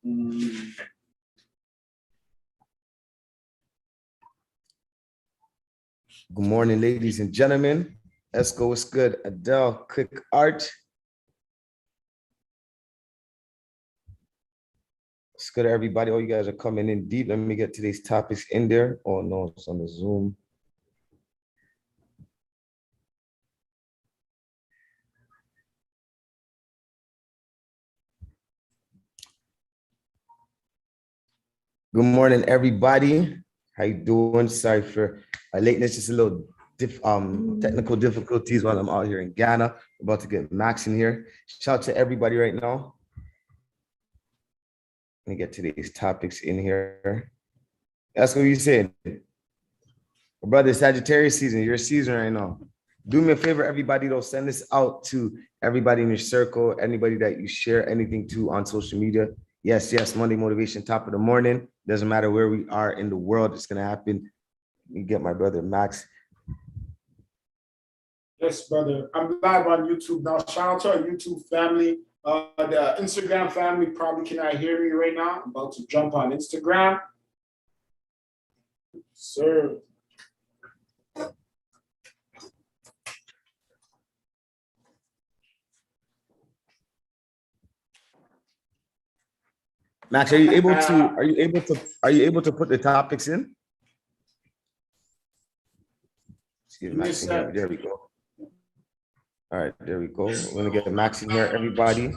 Mm. Good morning, ladies and gentlemen. Esco, what's good? Adele, Quick Art. What's good, everybody? Oh, you guys are coming in deep. Let me get today's topics in there. Oh, no, it's on the Zoom. Good morning, everybody. How you doing? Sorry for lateness, just a little technical difficulties while I'm out here in Ghana. About to get Max in here. Shout out to everybody right now. Let me get today's topics in here. That's what you said. Brother, Sagittarius season, your season right now. Do me a favor, everybody, though, send this out to everybody in your circle, anybody that you share anything to on social media. Yes, Monday Motivation, top of the morning. Doesn't matter where we are in the world, it's going to happen. Let me get my brother, Max. Yes, brother. I'm live on YouTube now. Shout out to our YouTube family. The Instagram family probably cannot hear me right now. I'm about to jump on Instagram. Sir. Max, are you able to put the topics in? Excuse me, Max in here. There we go. All right, there we go. We're gonna get Max in here, everybody.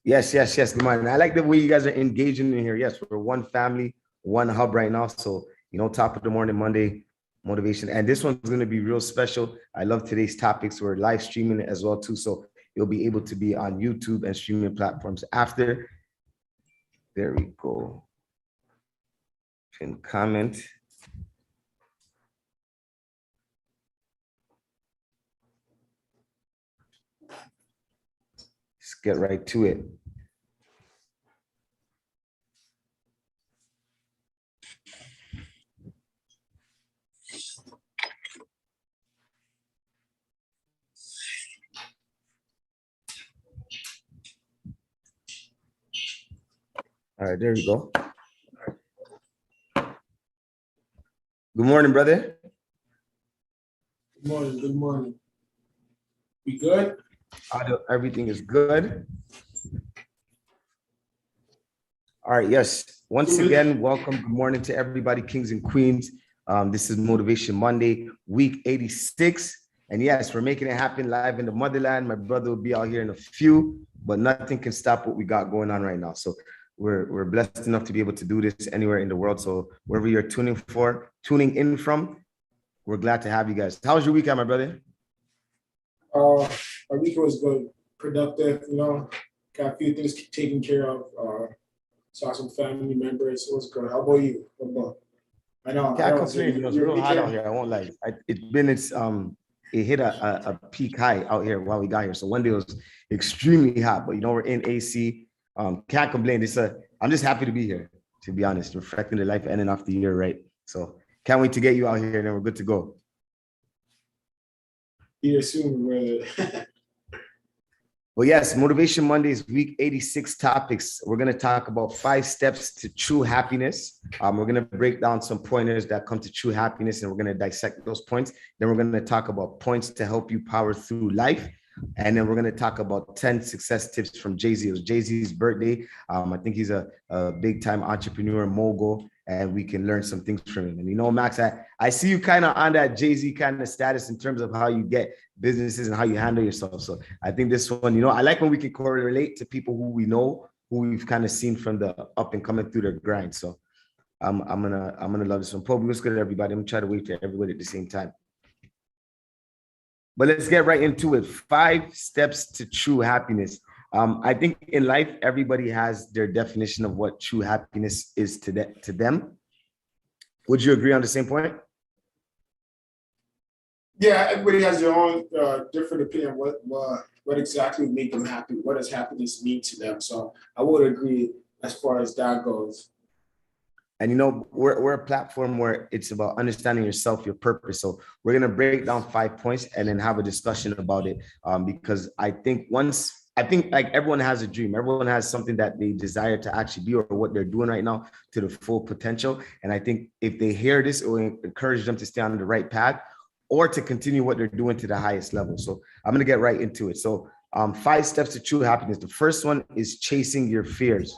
Yes. Good morning. I like the way you guys are engaging in here. Yes, we're one family, one hub right now. So, top of the morning, Monday motivation. And this one's going to be real special. I love today's topics. We're live streaming it as well, too. So you'll be able to be on YouTube and streaming platforms after. There we go. Pin comment. Let's get right to it. All right, there we go. Good morning, brother. Good morning. We good? Everything is good. All right, yes. Once again, welcome. Good morning to everybody, kings and queens. This is Motivation Monday, week 86. And yes, we're making it happen live in the motherland. My brother will be out here in a few, but nothing can stop what we got going on right now. So we're blessed enough to be able to do this anywhere in the world. So wherever you're tuning in from, we're glad to have you guys. How was your weekend, my brother? Our week was good, productive, got a few things taken care of. Saw some family members. It was good. How about you? I know. Can't complain. It was real hot out here. I won't lie. It hit a peak high out here while we got here. So one day it was extremely hot, but we're in AC. Can't complain. I'm just happy to be here, to be honest, reflecting the life ending off the year, right? So can't wait to get you out here and then we're good to go. Here soon, brother. Well, yes, Motivation Mondays, week 86 topics. We're going to talk about 5 steps to true happiness. We're going to break down some pointers that come to true happiness, and we're going to dissect those points. Then we're going to talk about points to help you power through life. And then we're going to talk about 10 success tips from Jay-Z. It was Jay-Z's birthday. I think he's a big-time entrepreneur, mogul, and we can learn some things from him. And Max, I see you kind of on that Jay-Z kind of status in terms of how you get businesses and how you handle yourself. So I think this one, I like when we can correlate to people who we know, who we've kind of seen from the up and coming through their grind. So I'm gonna love this one. Pope, what's good, everybody? I'm gonna try to wait for everybody at the same time. But let's get right into it. 5 steps to true happiness. I think in life, everybody has their definition of what true happiness is to them. Would you agree on the same point? Yeah, everybody has their own different opinion what exactly would make them happy. What does happiness mean to them? So I would agree as far as that goes. And we're a platform where it's about understanding yourself, your purpose. So we're gonna break down 5 points and then have a discussion about it. Because I think like everyone has a dream, everyone has something that they desire to actually be or what they're doing right now to the full potential. And I think if they hear this, it will encourage them to stay on the right path or to continue what they're doing to the highest level. So I'm gonna get right into it. So 5 steps to true happiness. The first one is chasing your fears.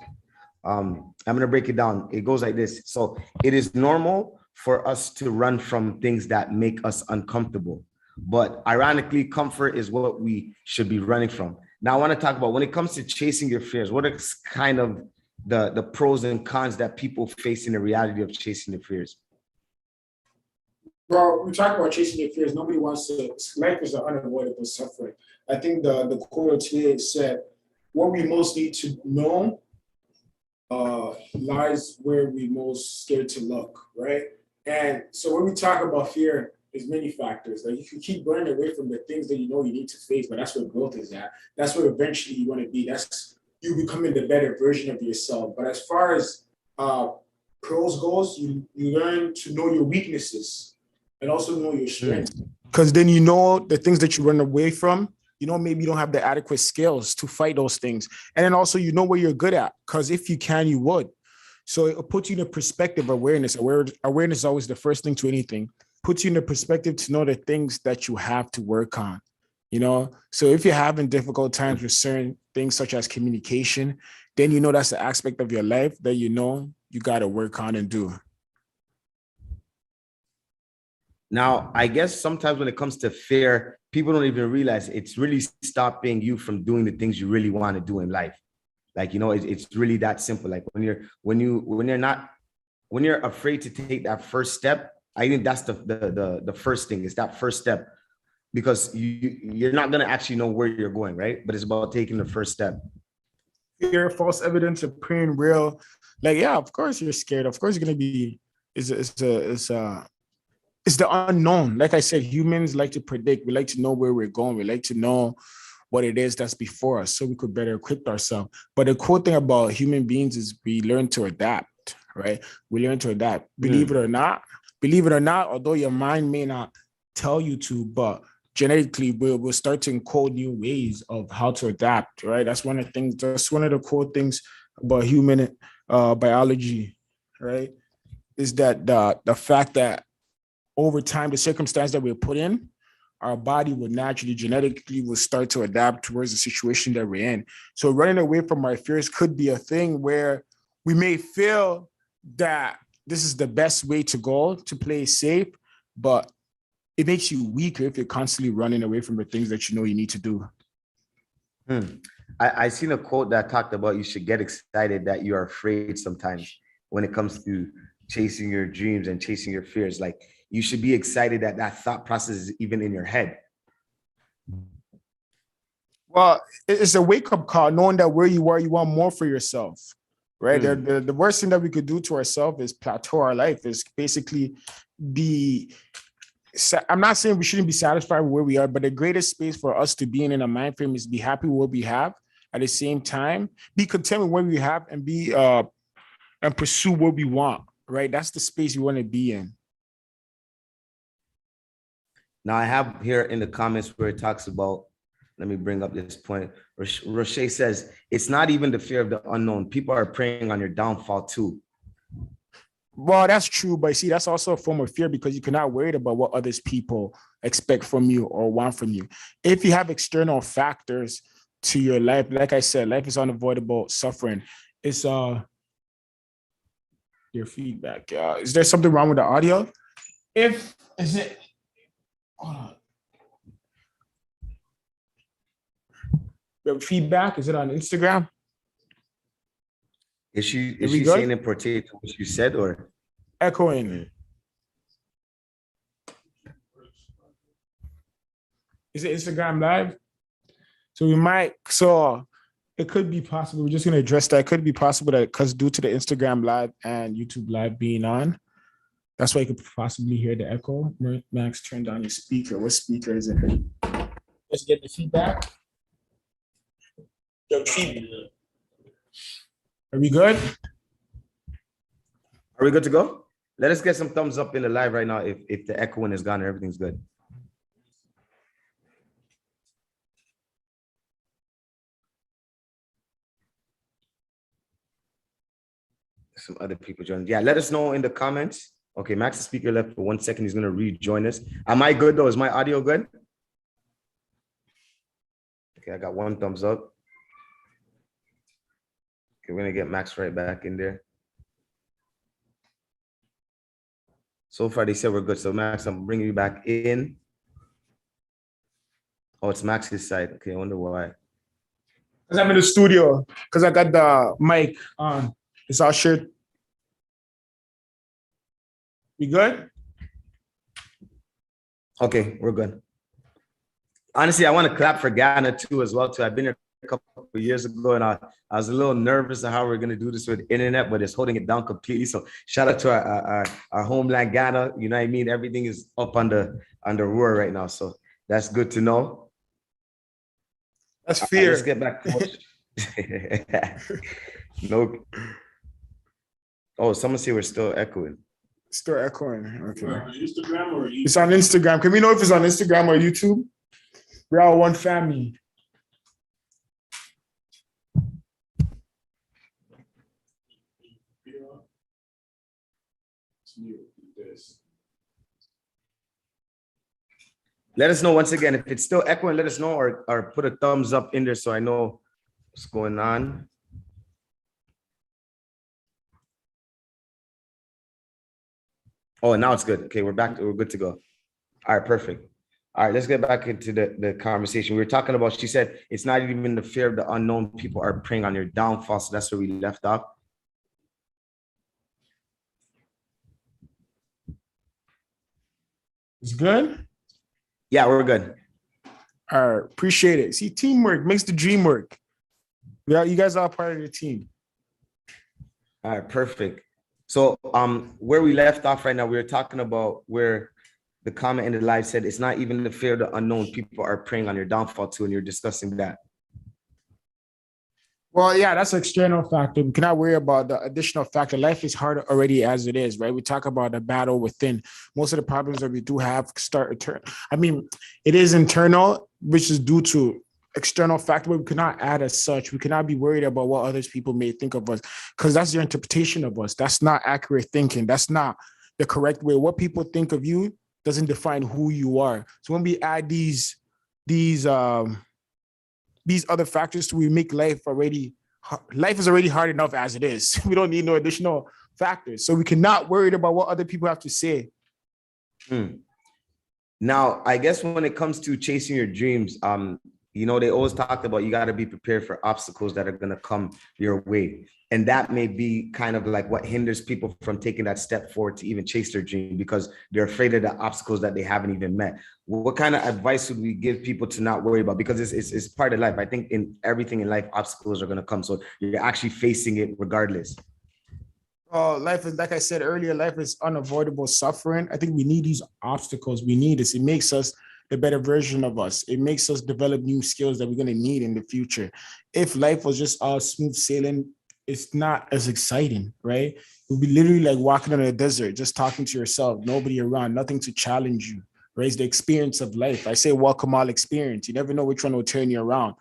I'm going to break it down. It goes like this. So it is normal for us to run from things that make us uncomfortable. But ironically, comfort is what we should be running from. Now, I want to talk about when it comes to chasing your fears, what are kind of the pros and cons that people face in the reality of chasing their fears? Well, we talk about chasing your fears. Nobody wants to. Life is an unavoidable suffering. I think the quote today said, "What we most need to know lies where we most scared to look," right? And so when we talk about fear, there's many factors. Like you can keep running away from the things that you know you need to face, but that's where growth is at. That's where eventually you want to be. That's you becoming the better version of yourself. But as far as pros goes, you learn to know your weaknesses and also know your strengths. Because then you know the things that you run away from, maybe you don't have the adequate skills to fight those things. And then also, you know what you're good at, because if you can, you would. So it puts you in a perspective of awareness. Awareness is always the first thing to anything. Puts you in a perspective to know the things that you have to work on, So if you're having difficult times with certain things such as communication, then that's the aspect of your life that you got to work on and do. Now, I guess sometimes when it comes to fear, people don't even realize it's really stopping you from doing the things you really want to do in life. Like, it's really that simple. Like when you're afraid to take that first step, I think that's the first thing. Is that first step, because you're not going to actually know where you're going, right? But it's about taking the first step. Fear, false evidence appearing real. Like, yeah, of course you're scared. Of course you're going to be, it's the unknown. Like I said, humans like to predict. We like to know where we're going. We like to know what it is that's before us so we could better equip ourselves. But the cool thing about human beings is we learn to adapt, right? We learn to adapt. Believe it or not, although your mind may not tell you to, but genetically we'll start to encode new ways of how to adapt, right? That's one of the things, that's one of the cool things about human biology, right? Is that the fact that over time, the circumstance that we're put in, our body would naturally, genetically, will start to adapt towards the situation that we're in. So running away from our fears could be a thing where we may feel that this is the best way to go to play safe, but it makes you weaker if you're constantly running away from the things that you know you need to do. I seen a quote that talked about you should get excited that you are afraid sometimes when it comes to chasing your dreams and chasing your fears. Like, you should be excited that thought process is even in your head. Well, it's a wake-up call, knowing that where you are, you want more for yourself, right? The worst thing that we could do to ourselves is plateau our life, is basically I'm not saying we shouldn't be satisfied with where we are, but the greatest space for us to be in a mind frame is be happy with what we have. At the same time, be content with what we have and be and pursue what we want, right? That's the space you want to be in. Now, I have here in the comments where it talks about, let me bring up this point. Roche says, it's not even the fear of the unknown. People are preying on your downfall too. Well, that's true. But see, that's also a form of fear because you're not worried about what others people expect from you or want from you. If you have external factors to your life, like I said, life is unavoidable suffering. It's your feedback. Is there something wrong with the audio? The feedback, is it on Instagram? Is she saying it pertains to what you said or echoing? Is it Instagram live? So it could be possible. We're just going to address that. It could be possible that because due to the Instagram live and YouTube live being on, that's why you could possibly hear the echo. Max, turn down your speaker. What speaker is it? Let's get the feedback. Are we good? Are we good to go? Let us get some thumbs up in the live right now if the echoing is gone and everything's good. Some other people joining. Yeah, let us know in the comments. Okay, Max, the speaker left for 1 second. He's going to rejoin us. Am I good though? Is my audio good? Okay, I got 1 thumbs up. Okay, we're going to get Max right back in there. So far, they said we're good. So Max, I'm bringing you back in. Oh, it's Max's side. Okay, I wonder why. Because I'm in the studio. Because I got the mic on. It's our shirt. We good? Okay, we're good. Honestly, I want to clap for Ghana too as well. Too. I've been here a couple of years ago, and I was a little nervous of how we're going to do this with internet, but it's holding it down completely. So shout out to our homeland Ghana. You know what I mean? Everything is up on the roar right now. So that's good to know. That's fear. Let's get back to what... No. Oh, someone say we're still echoing. Still echoing. Okay. On Instagram or YouTube? It's on Instagram. Can we know if it's on Instagram or YouTube? We're all one family. Let us know once again if it's still echoing. Let us know, or put a thumbs up in there so I know what's going on. Oh, now it's good. Okay, we're back. We're good to go. All right, perfect. All right, let's get back into the conversation. We were talking about, she said, it's not even the fear of the unknown. People are preying on your downfall. So that's where we left off. It's good? Yeah, we're good. All right, appreciate it. See, teamwork makes the dream work. Yeah, you guys are part of the team. All right, perfect. So where we left off right now, we were talking about where the comment in the live said, it's not even the fear of the unknown. People are preying on your downfall too, and you're discussing that. Well, yeah, that's an external factor. We cannot worry about the additional factor. Life is hard already as it is, right? We talk about the battle within. Most of the problems that we do have it is internal, which is due to external factor, but we cannot add as such. We cannot be worried about what others people may think of us, because that's your interpretation of us. That's not accurate thinking. That's not the correct way. What people think of you doesn't define who you are. So when we add these other factors, we make life is already hard enough as it is. We don't need no additional factors. So we cannot worry about what other people have to say. Now, I guess when it comes to chasing your dreams, they always talked about, you got to be prepared for obstacles that are going to come your way. And that may be kind of like what hinders people from taking that step forward to even chase their dream, because they're afraid of the obstacles that they haven't even met. What kind of advice would we give people to not worry about? Because it's part of life. I think in everything in life, obstacles are going to come. So you're actually facing it regardless. Life is, like I said earlier, life is unavoidable suffering. I think we need these obstacles. We need this. It makes us the better version of us. It makes us develop new skills that we're going to need in the future. If life was just all smooth sailing, it's not as exciting, right? It would be literally like walking in a desert, just talking to yourself, nobody around, nothing to challenge you, right? It's the experience of life. I say welcome all experience. You never know which one will turn you around.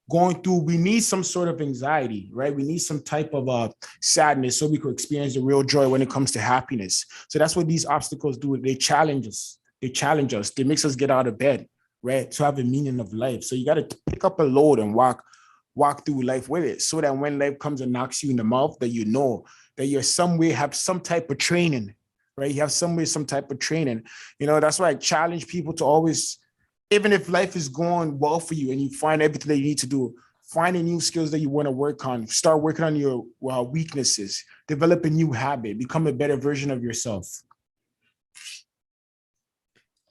We need some sort of anxiety, right? We need some type of sadness so we could experience the real joy when it comes to happiness. So that's what these obstacles do. They challenge us. They makes us get out of bed, right? To have a meaning of life. So you got to pick up a load and walk through life with it, so that when life comes and knocks you in the mouth, that you know that you're some way have some type of training, right? You have some type of training. That's why I challenge people to always, even if life is going well for you and you find everything that you need to do, find new skills that you want to work on, start working on your weaknesses, develop a new habit, become a better version of yourself.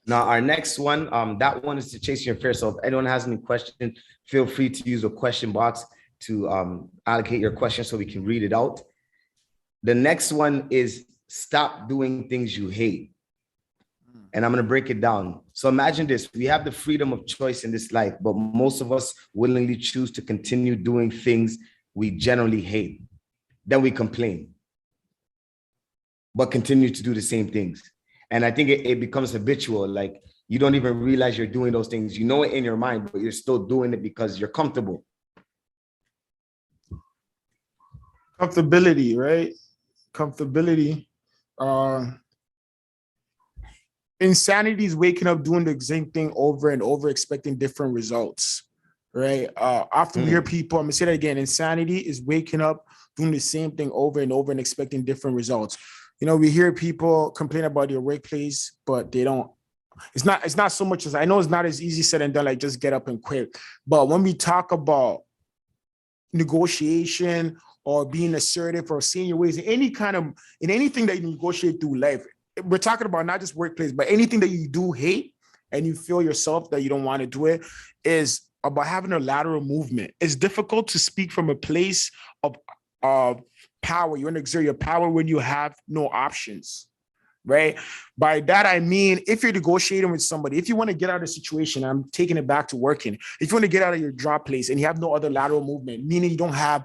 Now, our next one, that one is to chase your fear. So if anyone has any questions, feel free to use a question box to allocate your question so we can read it out. The next one is stop doing things you hate. And I'm going to break it down. So imagine this. We have the freedom of choice in this life, but most of us willingly choose to continue doing things we generally hate. Then we complain. but continue to do the same things. And I think it becomes habitual. Like you don't even realize you're doing those things. You know it in your mind, but you're still doing it because you're comfortable. Comfortability, right? Comfortability. Insanity is waking up doing the same thing over and over, expecting different results, right? Often we hear people, I'm gonna say that again, insanity is waking up doing the same thing over and over and expecting different results. You know, we hear people complain about their workplace, but they don't, it's not so much as, I know it's not as easy said and done, like just get up and quit. But when we talk about negotiation or being assertive or seeing your ways in anything that you negotiate through life, we're talking about not just workplace, but anything that you do hate and you feel yourself that you don't want to do it, is about having a lateral movement. It's difficult to speak from a place of power. You want to exert your power when you have no options, right? By that, I mean, if you're negotiating with somebody, if you want to get out of a situation, I'm taking it back to working. If you want to get out of your job place and you have no other lateral movement, meaning you don't have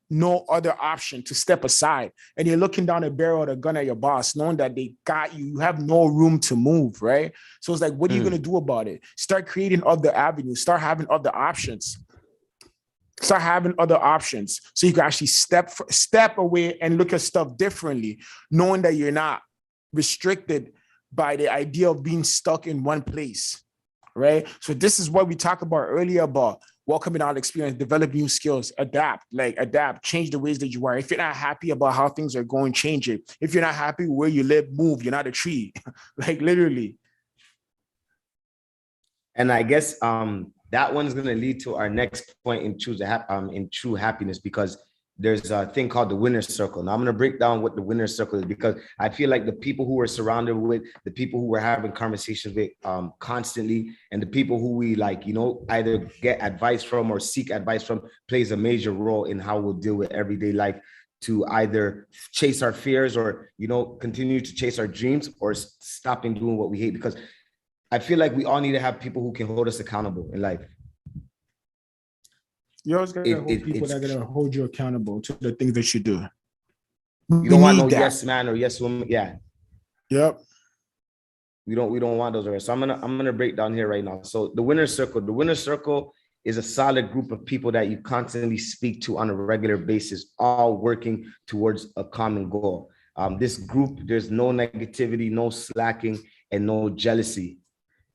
no other option to step aside, and you're looking down a barrel of a gun at your boss, knowing that they got you, you have no room to move, right? So it's like, what are you going to do about it? Start creating other avenues, start having other options. Start having other options so you can actually step away and look at stuff differently, knowing that you're not restricted by the idea of being stuck in one place, right? So this is what we talked about earlier about welcoming out experience, develop new skills, adapt, change the ways that you are. If you're not happy about how things are going, change it. If you're not happy where you live, move. You're not a tree, like literally. And I guess that one's going to lead to our next point in true happiness, because there's a thing called the winner's circle. Now I'm going to break down what the winner's circle is, because I feel like the people who we're surrounded with, the people who we're having conversations with constantly, and the people who we either get advice from or seek advice from, plays a major role in how we'll deal with everyday life, to either chase our fears or, continue to chase our dreams, or stopping doing what we hate. Because I feel like we all need to have people who can hold us accountable in life. You're always going to hold people that are going to hold you accountable to the things that you do. You don't want no yes man or yes woman. Yeah. Yep. We don't want those. So I'm gonna break down here right now. So the winner's circle is a solid group of people that you constantly speak to on a regular basis, all working towards a common goal. This group, there's no negativity, no slacking, and no jealousy.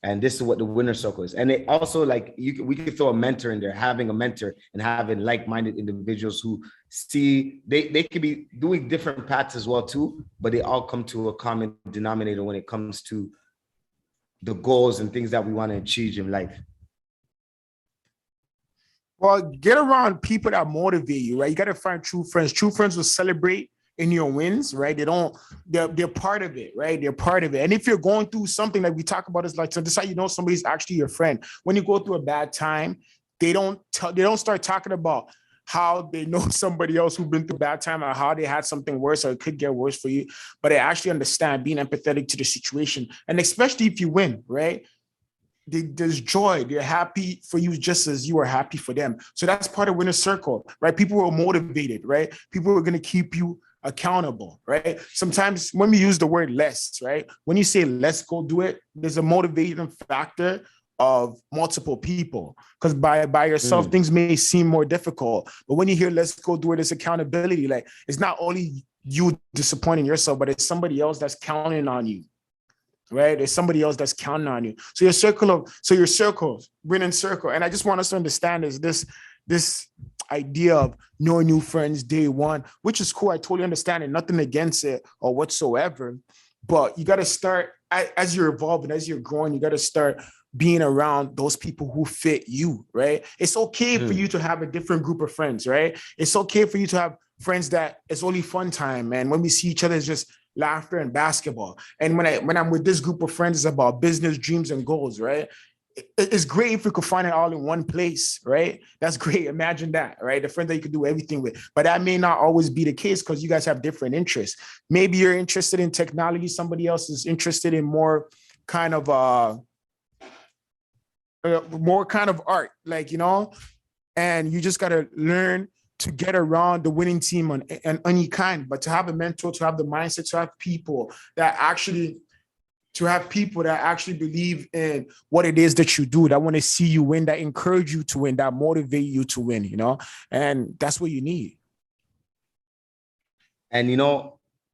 And this is what the winner circle is. And it also, we could throw a mentor in there, having a mentor and having like-minded individuals who see, they could be doing different paths as well too, but they all come to a common denominator when it comes to the goals and things that we want to achieve in life. Well, get around people that motivate you, right? You got to find true friends. True friends will celebrate in your wins, right? They're part of it, right? They're part of it. And if you're going through something like we talk about, is like, so this is how you know somebody's actually your friend. When you go through a bad time, they don't start talking about how they know somebody else who's been through a bad time or how they had something worse or it could get worse for you, but they actually understand, being empathetic to the situation. And especially if you win, right? There's joy. They're happy for you just as you are happy for them. So that's part of winner circle, right? People are motivated, right? People are going to keep you accountable, right? Sometimes when we use the word less, right? When you say let's go do it, there's a motivating factor of multiple people, because by yourself, things may seem more difficult. But when you hear let's go do it, it's accountability. Like, it's not only you disappointing yourself, but it's somebody else that's counting on you. Right? There's somebody else that's counting on you. So your circle, winning circle. And I just want us to understand is this idea of knowing new friends day one, which is cool. I totally understand it. Nothing against it or whatsoever. But you got to start, as you're evolving, as you're growing, you got to start being around those people who fit you, right? It's okay for you to have a different group of friends, right? It's okay for you to have friends that it's only fun time. And when we see each other, it's just laughter and basketball. And when I'm with this group of friends, it's about business, dreams, and goals, right? It's great if we could find it all in one place, right? That's great. Imagine that, right? The friend that you could do everything with. But that may not always be the case because you guys have different interests. Maybe you're interested in technology. Somebody else is interested in more kind of art, and you just got to learn to get around the winning team on any kind, but to have a mentor, to have the mindset, to have people that actually believe in what it is that you do, that want to see you win, that encourage you to win, that motivate you to win, and that's what you need. And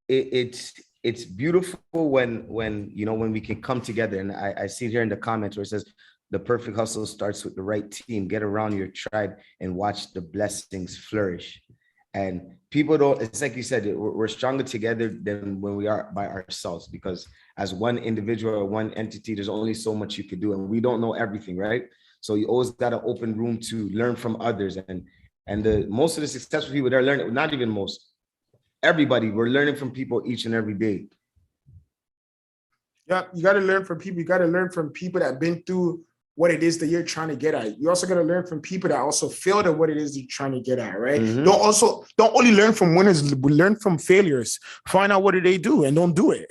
it's beautiful when we can come together. And I see here in the comments where it says the perfect hustle starts with the right team. Get around your tribe and watch the blessings flourish. And people don't, it's like you said, we're stronger together than when we are by ourselves, because as one individual or one entity, there's only so much you can do, and we don't know everything, right? So you always got to open room to learn from others. And the most of the successful people, they're learning, not even most, everybody, we're learning from people each and every day. Yeah, you got to learn from people. You got to learn from people that have been through what it is that you're trying to get at. You also got to learn from people that also failed at what it is you're trying to get at, right? Mm-hmm. Don't only learn from winners, learn from failures. Find out what do they do and don't do it.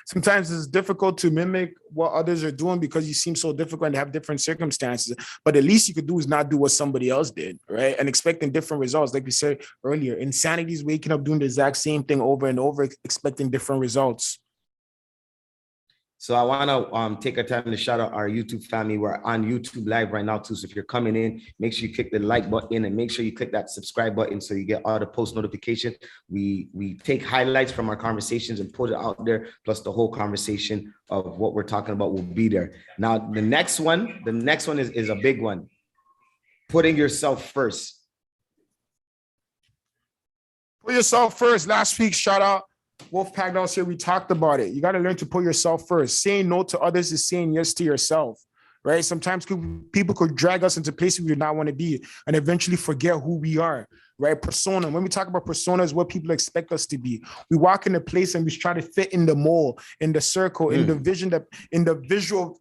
Sometimes it's difficult to mimic what others are doing because you seem so difficult and have different circumstances. But the least you could do is not do what somebody else did, right? And expecting different results. Like we said earlier, insanity is waking up doing the exact same thing over and over, expecting different results. So I want to take a time to shout out our YouTube family. We're on YouTube live right now too. So if you're coming in, make sure you click the like button and make sure you click that subscribe button so you get all the post notifications. We take highlights from our conversations and put it out there. Plus the whole conversation of what we're talking about will be there. Now, the next one is a big one. Putting yourself first. Put yourself first. Last week, shout out Wolfpack Dolls here. We talked about it. You got to learn to put yourself first. Saying no to others is saying yes to yourself, right? Sometimes people could drag us into places we do not want to be and eventually forget who we are, right? Persona. When we talk about persona, is what people expect us to be. We walk in a place and we try to fit in the mold, in the circle, in the vision, in the visual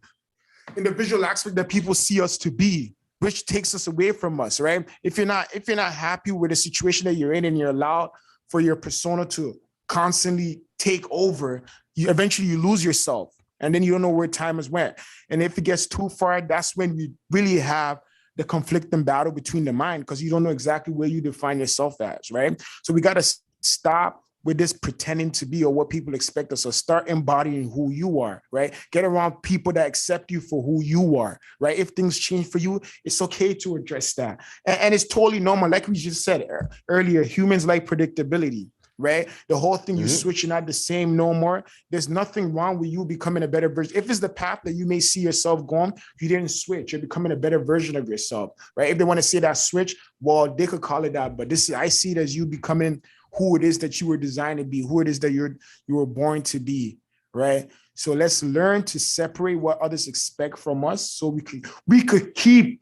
aspect that people see us to be, which takes us away from us, right? If you're not happy with the situation that you're in and you're allowed for your persona to constantly take over, you eventually lose yourself, and then you don't know where time has went. And if it gets too far, that's when you really have the conflicting battle between the mind, because you don't know exactly where you define yourself as, right? So we got to stop with this pretending to be or what people expect us to. Start embodying who you are, right? Get around people that accept you for who you are, right? If things change for you, it's okay to address that. And it's totally normal. Like we just said earlier, humans like predictability, right? The whole thing, you switching out the same no more. There's nothing wrong with you becoming a better version. If it's the path that you may see yourself going, you didn't switch. You're becoming a better version of yourself, right? If they want to say that switch, well, they could call it that. But I see it as you becoming who it is that you were designed to be, who it is that you were born to be, right? So let's learn to separate what others expect from us, so we could keep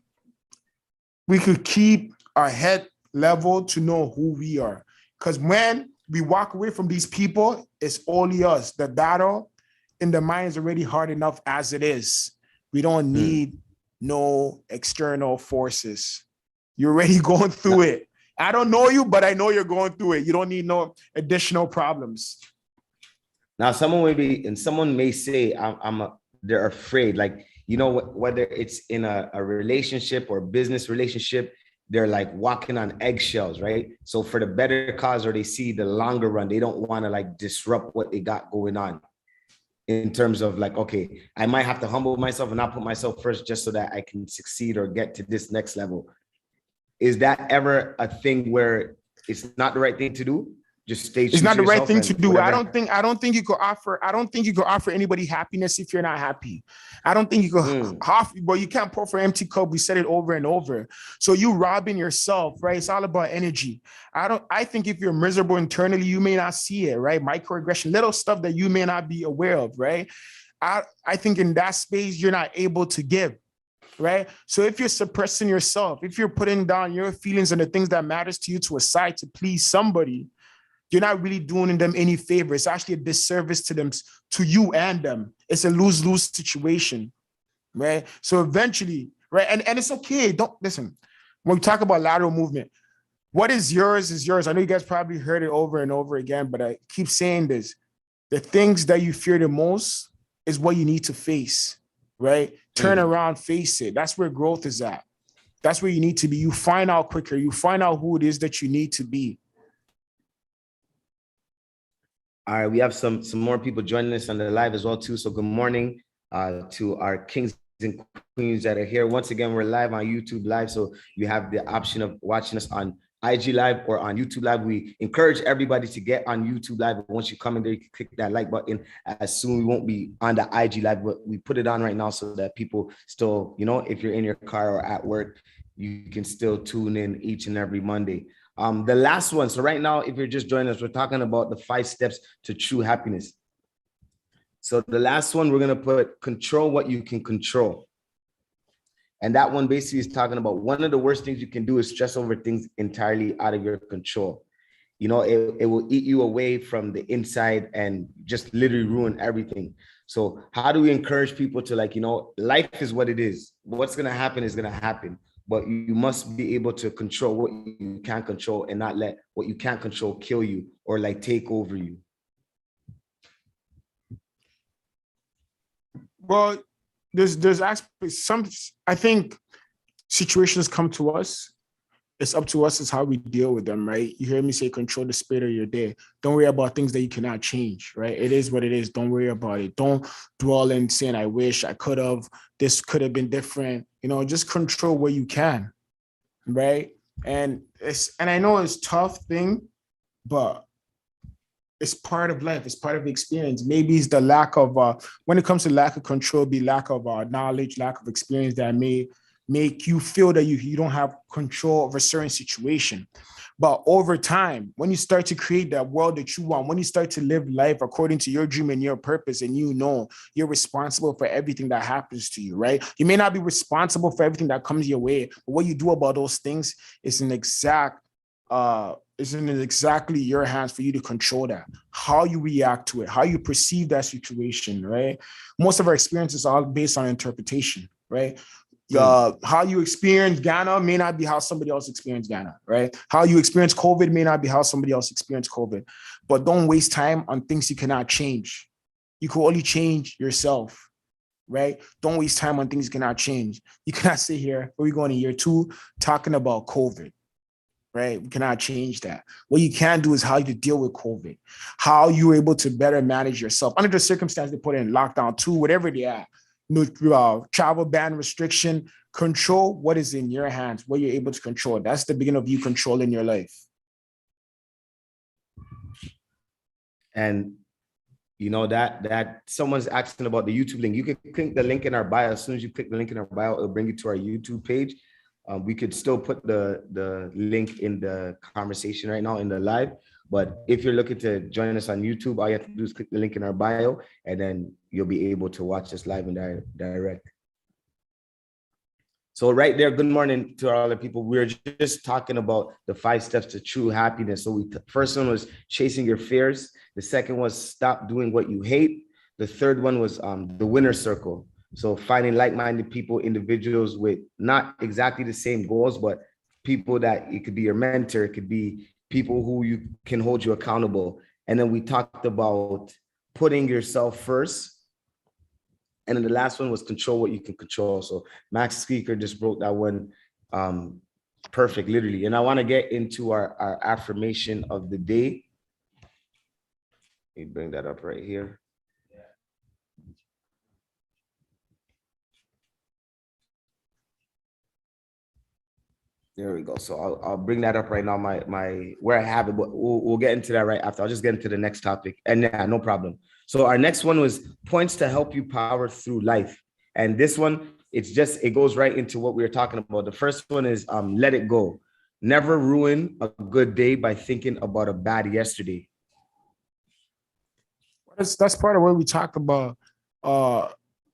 our head level to know who we are. Because when we walk away from these people, it's only us. The battle in the mind is already hard enough as it is. We don't need no external forces. You're already going through it. I don't know you, but I know you're going through it. You don't need no additional problems. Now, someone may say, they're afraid, like, whether it's in a relationship or business relationship, they're like walking on eggshells, right? So for the better cause, or they see the longer run, they don't want to like disrupt what they got going on in terms of like, okay, I might have to humble myself and not put myself first just so that I can succeed or get to this next level. Is that ever a thing where it's not the right thing to do? Just stay true. It's not the right thing to do. Whatever. I don't think you could offer anybody happiness if you're not happy. I don't think you could offer, but you can't pour from an empty cup. We said it over and over. So you robbing yourself, right? It's all about energy. I think if you're miserable internally, you may not see it, right? Microaggression, little stuff that you may not be aware of, right? I think in that space, you're not able to give. Right. So if you're suppressing yourself, if you're putting down your feelings and the things that matters to you to a side to please somebody, you're not really doing them any favor. It's actually a disservice to them, to you and them. It's a lose-lose situation. Right. So eventually, right. And it's okay. Don't listen. When we talk about lateral movement, what is yours is yours. I know you guys probably heard it over and over again, but I keep saying this. The things that you fear the most is what you need to face. Right? Turn around, face it. That's where growth is at. That's where you need to be. You find out quicker. You find out who it is that you need to be. All right, we have some more people joining us on the live as well too. So good morning to our kings and queens that are here. Once again, we're live on YouTube Live, so you have the option of watching us on IG Live or on YouTube Live. We encourage everybody to get on YouTube Live. Once you come in there, you can click that like button. As soon we won't be on the IG Live, but we put it on right now so that people still, you know, if you're in your car or at work, you can still tune in each and every Monday. The last one. So right now, if you're just joining us, we're talking about the 5 steps to true happiness. So the last one, we're going to put control what you can control. And that one basically is talking about one of the worst things you can do is stress over things entirely out of your control. You know, it will eat you away from the inside and just literally ruin everything. So how do we encourage people to, like, you know, life is what it is. What's going to happen is going to happen. But you must be able to control what you can control and not let what you can't control kill you or like take over you. Well, there's aspects, I think situations come to us. It's up to us as how we deal with them, right? You hear me say control the spirit of your day. Don't worry about things that you cannot change, right? It is what it is. Don't worry about it. Don't dwell in saying, I wish I could have, this could have been different. You know, just control what you can, right? And I know it's a tough thing, but it's part of life. It's part of the experience. Maybe it's the lack of, when it comes to lack of control, be lack of knowledge, lack of experience that may make you feel that you don't have control of a certain situation. But over time, when you start to create that world that you want, when you start to live life according to your dream and your purpose, and you know you're responsible for everything that happens to you, right? You may not be responsible for everything that comes your way, but what you do about those things is isn't it exactly your hands for you to control that, how you react to it, how you perceive that situation, right? Most of our experiences are based on interpretation, right? How you experience Ghana may not be how somebody else experienced Ghana, right? How you experience COVID may not be how somebody else experienced COVID. But don't waste time on things you cannot change. You can only change yourself, right? Don't waste time on things you cannot change. You cannot sit here, where we going in year 2, talking about COVID, right? We cannot change that. What you can do is how you deal with COVID, how you're able to better manage yourself under the circumstances they put in lockdown 2, whatever they are. Travel ban restriction, control what is in your hands, what you're able to control. That's the beginning of you controlling your life. And you know that someone's asking about the YouTube link. You can click the link in our bio. As soon as you click the link in our bio, it'll bring you to our YouTube page. We could still put the link in the conversation right now in the live. But if you're looking to join us on YouTube, all you have to do is click the link in our bio, and then you'll be able to watch us live and direct. So right there, good morning to all the people. We're just talking about the 5 steps to true happiness. So first one was chasing your fears. The second was stop doing what you hate. The third one was the winner circle. So finding like-minded people, individuals with not exactly the same goals, but people that it could be your mentor, it could be people who you can hold you accountable. And then we talked about putting yourself first. And then the last one was control what you can control. So Max Speaker just broke that one perfect, literally. And I want to get into our affirmation of the day. Let me bring that up right here. There we go. So I'll bring that up right now. My where I have it, but we'll get into that right after. I'll just get into the next topic. And yeah, no problem. So our next one was points to help you power through life. And this one, it goes right into what we were talking about. The first one is let it go. Never ruin a good day by thinking about a bad yesterday. That's part of what we talked about.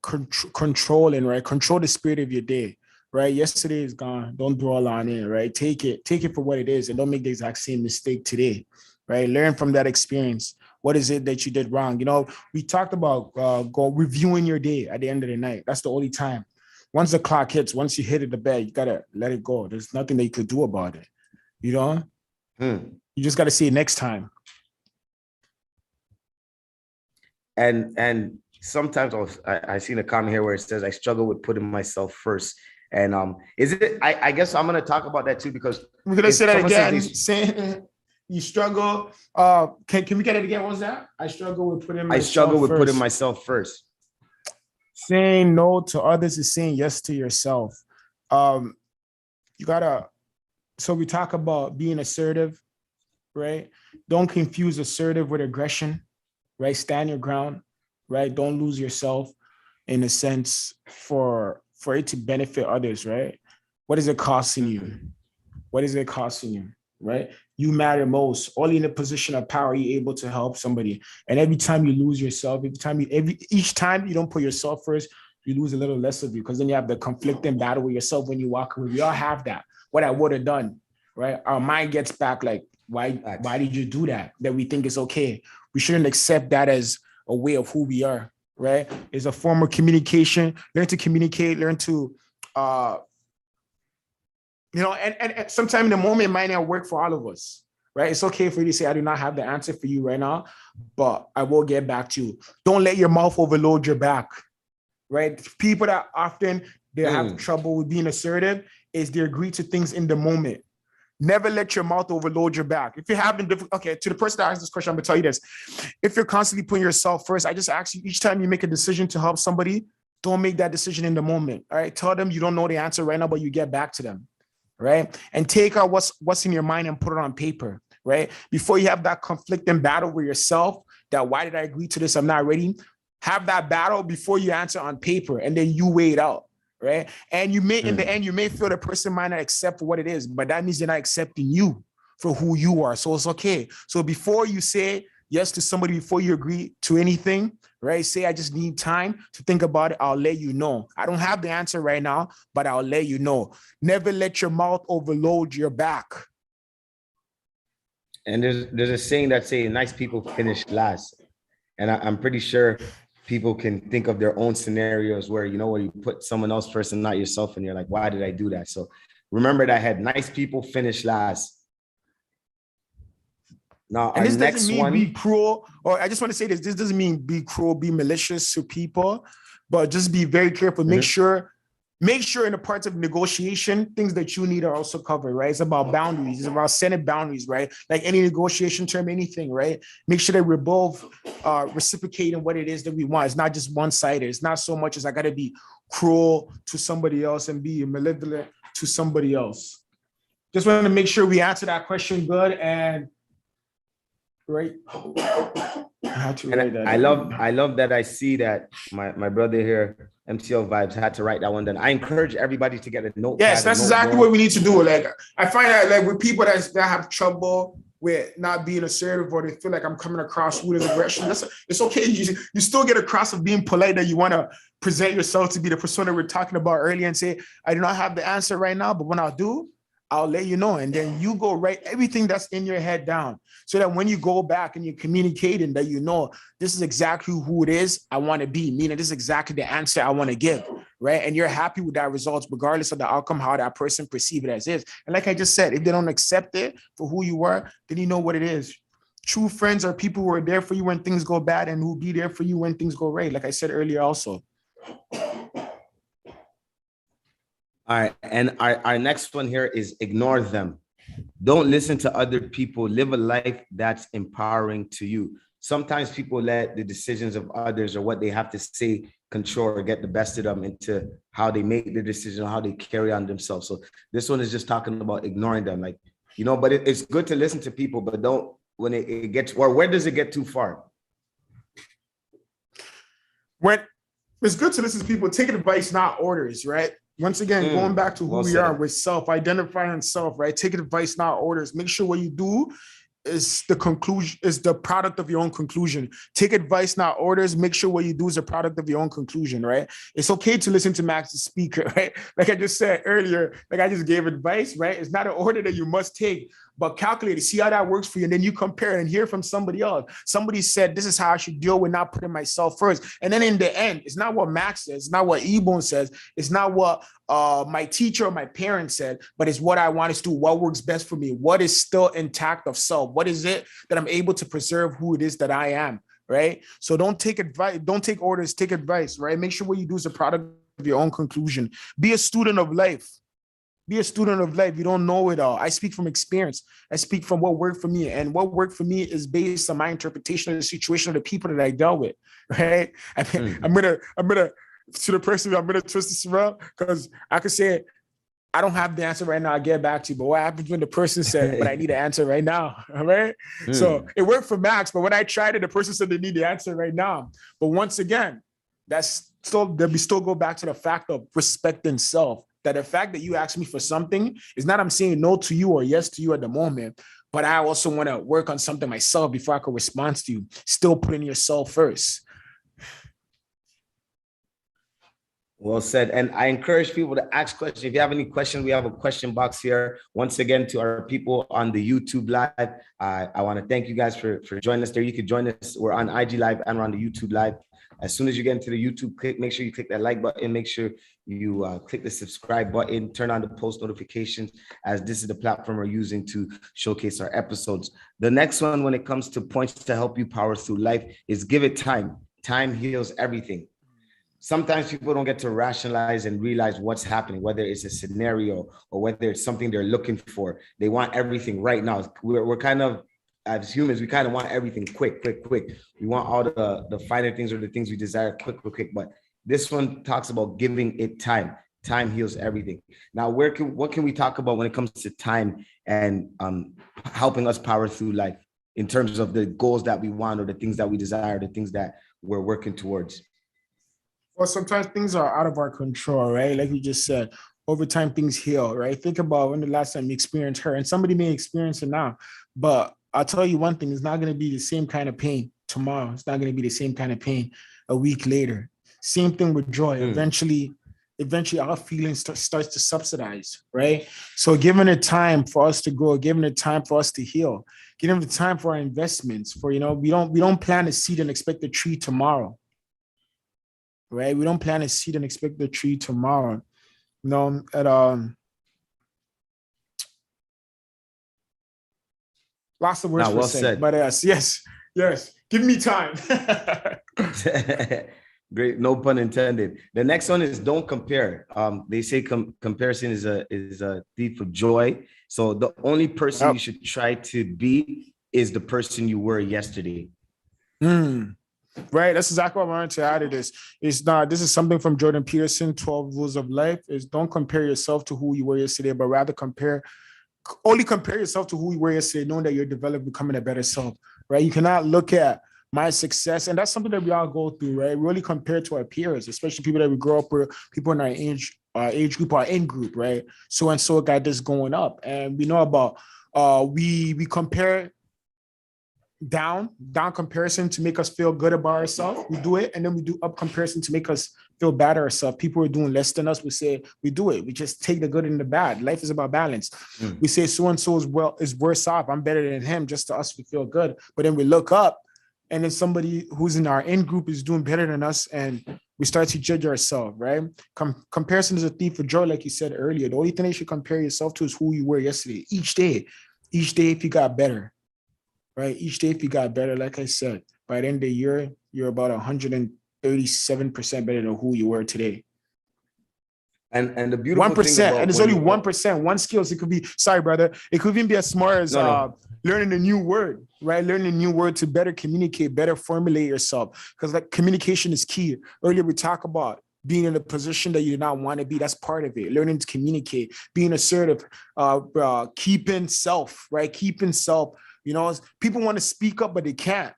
Controlling, right? Control the spirit of your day, right? Yesterday is gone. Don't dwell on it, right? Take it for what it is, and don't make the exact same mistake today, right? Learn from that experience. What is it that you did wrong? You know, we talked about reviewing your day at the end of the night. That's the only time. Once the clock hits, once you hit it the bed, you gotta let it go. There's nothing that you could do about it. You know, you just gotta see it next time. And sometimes I seen a comment here where it says I struggle with putting myself first. And is it? I guess I'm gonna talk about that too, because We're gonna if say that someone says again. they, Saying you struggle. Can we get it again? What was that? I struggle with putting I struggle myself with putting first. myself first. Saying no to others is saying yes to yourself. You gotta. So we talk about being assertive, right? Don't confuse assertive with aggression, right? Stand your ground, right? Don't lose yourself in a sense for it to benefit others, right? What is it costing you? What is it costing you? Right? You matter most. Only in a position of power you're able to help somebody. And every time you lose yourself, each time you don't put yourself first, you lose a little less of you, because then you have the conflicting battle with yourself when you walk away. We all have that. What I would have done, right? Our mind gets back like, why did you do that? That we think is okay. We shouldn't accept that as a way of who we are, right? It's a form of communication. Learn to communicate, learn to and sometimes in the moment, it might not work for all of us, right? It's okay for you to say, I do not have the answer for you right now, but I will get back to you. Don't let your mouth overload your back, right? People that often they have trouble with being assertive is they agree to things in the moment. Never let your mouth overload your back. If you're having difficult, okay, to the person that asked this question, I'm gonna tell you this. If you're constantly putting yourself first, I just ask you, each time you make a decision to help somebody, don't make that decision in the moment. All right. Tell them you don't know the answer right now, but you get back to them. Right. And take out what's in your mind and put it on paper. Right. Before you have that conflicting battle with yourself, that why did I agree to this? I'm not ready. Have that battle before you answer on paper, and then you weigh it out. Right. And you may, in the end, you may feel the person might not accept what it is, but that means they're not accepting you for who you are. So it's okay. So before you say yes to somebody, before you agree to anything, right? Say, I just need time to think about it. I'll let you know. I don't have the answer right now, but I'll let you know. Never let your mouth overload your back. And there's a saying that say nice people finish last. And I'm pretty sure people can think of their own scenarios where, where you put someone else first and not yourself, and you're like, why did I do that? So remember that head, nice people finish last. Now, and our this next doesn't mean one, be cruel, or I just want to say this doesn't mean be cruel, be malicious to people, but just be very careful. Make sure in the parts of negotiation, things that you need are also covered, right? It's about boundaries. It's about setting boundaries, right? Like any negotiation term, anything, right? Make sure that we're both reciprocating what it is that we want. It's not just one-sided. It's not so much as I got to be cruel to somebody else and be malevolent to somebody else. Just want to make sure we answer that question good. And right. I love that. I see that my brother here, MCL Vibes, had to write that one down. I encourage everybody to get a notepad. Yes, that's exactly what we need to do. Like, I find that like with people that have trouble with not being assertive, or they feel like I'm coming across rude as aggression, it's okay. You still get across of being polite, that you want to present yourself to be the persona we're talking about earlier, and say, I do not have the answer right now, but when I do, I'll let you know. And then you go write everything that's in your head down, so that when you go back and you're communicating, that this is exactly who it is I want to be, meaning this is exactly the answer I want to give, right? And you're happy with that results, regardless of the outcome, how that person perceive it as is. And like I just said, if they don't accept it for who you are, then you know what it is. True friends are people who are there for you when things go bad, and who be there for you when things go right. Like I said earlier also. All right. And our next one here is ignore them. Don't listen to other people. Live a life that's empowering to you. Sometimes people let the decisions of others or what they have to say control or get the best of them into how they make the decision, how they carry on themselves. So this one is just talking about ignoring them. Like, but it's good to listen to people, but don't, when it gets, or where does it get too far? When it's good to listen to people, take advice, not orders, right? Once again, going back to who we are with self-identifying self, right? Take advice, not orders. Make sure what you do is the conclusion, is the product of your own conclusion. Take advice, not orders. Make sure what you do is a product of your own conclusion, right? It's okay to listen to Max the speaker, right? Like I just said earlier, like I just gave advice, right? It's not an order that you must take, but calculate it, see how that works for you. And then you compare and hear from somebody else. Somebody said, this is how I should deal with not putting myself first. And then in the end, it's not what Max says, it's not what Ebon says, it's not what my teacher or my parents said, but it's what I want to do, what works best for me, what is still intact of self, what is it that I'm able to preserve who it is that I am, right? So don't take advice, don't take orders, take advice, right? Make sure what you do is a product your own conclusion. Be a student of life. Be a student of life. You don't know it all. I speak from experience. I speak from what worked for me. And what worked for me is based on my interpretation of the situation of the people that I dealt with. Right. I mean, I'm gonna to the person, I'm gonna twist this around because I could say I don't have the answer right now. I'll get back to you. But what happens when the person said, but I need an answer right now? All right. So it worked for Max, but when I tried it, the person said they need the answer right now. But once again, that's still, we still go back to the fact of respecting self. That the fact that you ask me for something is not I'm saying no to you or yes to you at the moment, but I also want to work on something myself before I can respond to you. Still putting yourself first. Well said. And I encourage people to ask questions. If you have any questions, we have a question box here. Once again, to our people on the YouTube Live, I want to thank you guys for joining us there. You can join us. We're on IG Live and we're on the YouTube Live. As soon as you get into the YouTube, make sure you click that like button. Make sure you click the subscribe button. Turn on the post notifications, as this is the platform we're using to showcase our episodes. The next one, when it comes to points to help you power through life, is give it time. Time heals everything. Sometimes people don't get to rationalize and realize what's happening, whether it's a scenario or whether it's something they're looking for. They want everything right now. We're kind of, as humans, we kind of want everything quick. We want all the finer things or the things we desire quick. But this one talks about giving it time. Time heals everything. Now, what can we talk about when it comes to time and helping us power through life in terms of the goals that we want or the things that we desire, the things that we're working towards? Well, sometimes things are out of our control, right? Like we just said, over time, things heal, right? Think about when the last time you experienced hurt, and somebody may experience it now, but I'll tell you one thing, it's not going to be the same kind of pain tomorrow. It's not going to be the same kind of pain a week later. Same thing with joy. Eventually our feelings starts to subsidize, right? So giving it time for us to grow, giving it time for us to heal, giving it time for our investments, for, we don't plant a seed and expect a tree tomorrow. Right? We don't plant a seed and expect the tree tomorrow. Lots of words well said. Said. But yes. Give me time. Great, no pun intended. The next one is don't compare. They say comparison is a thief of joy. So the only person you should try to be is the person you were yesterday. Right. That's exactly what I wanted to add to this. This is something from Jordan Peterson, 12 Rules of Life, is don't compare yourself to who you were yesterday, but rather only compare yourself to who you were yesterday, knowing that you're developing, becoming a better self, right? You cannot look at my success, and that's something that we all go through, right? Really compare to our peers, especially people that we grow up with, people in our age group, our in group, right? So and so got this going up. And we know about we compare down comparison to make us feel good about ourselves. We do it, and then we do up comparison to make us feel bad at ourselves. People who are doing less than us, we say we do it. We just take the good and the bad. Life is about balance. We say so and so is worse off. I'm better than him, just to us we feel good. But then we look up, and then somebody who's in our in group is doing better than us, and we start to judge ourselves. Right? Comparison is a thief of joy, like you said earlier. The only thing you should compare yourself to is who you were yesterday. Each day, if you got better. Right. Each day, if you got better, like I said, by the end of the year, you're about 137% better than who you were today. And the beautiful 1%, thing about, and it's only 1%. One skills. It could be, sorry, brother. It could even be as smart as learning a new word, right? Learning a new word to better communicate, better formulate yourself. Because like communication is key. Earlier, we talked about being in a position that you do not want to be. That's part of it. Learning to communicate, being assertive, keeping self, right? Keeping self. People want to speak up, but they can't,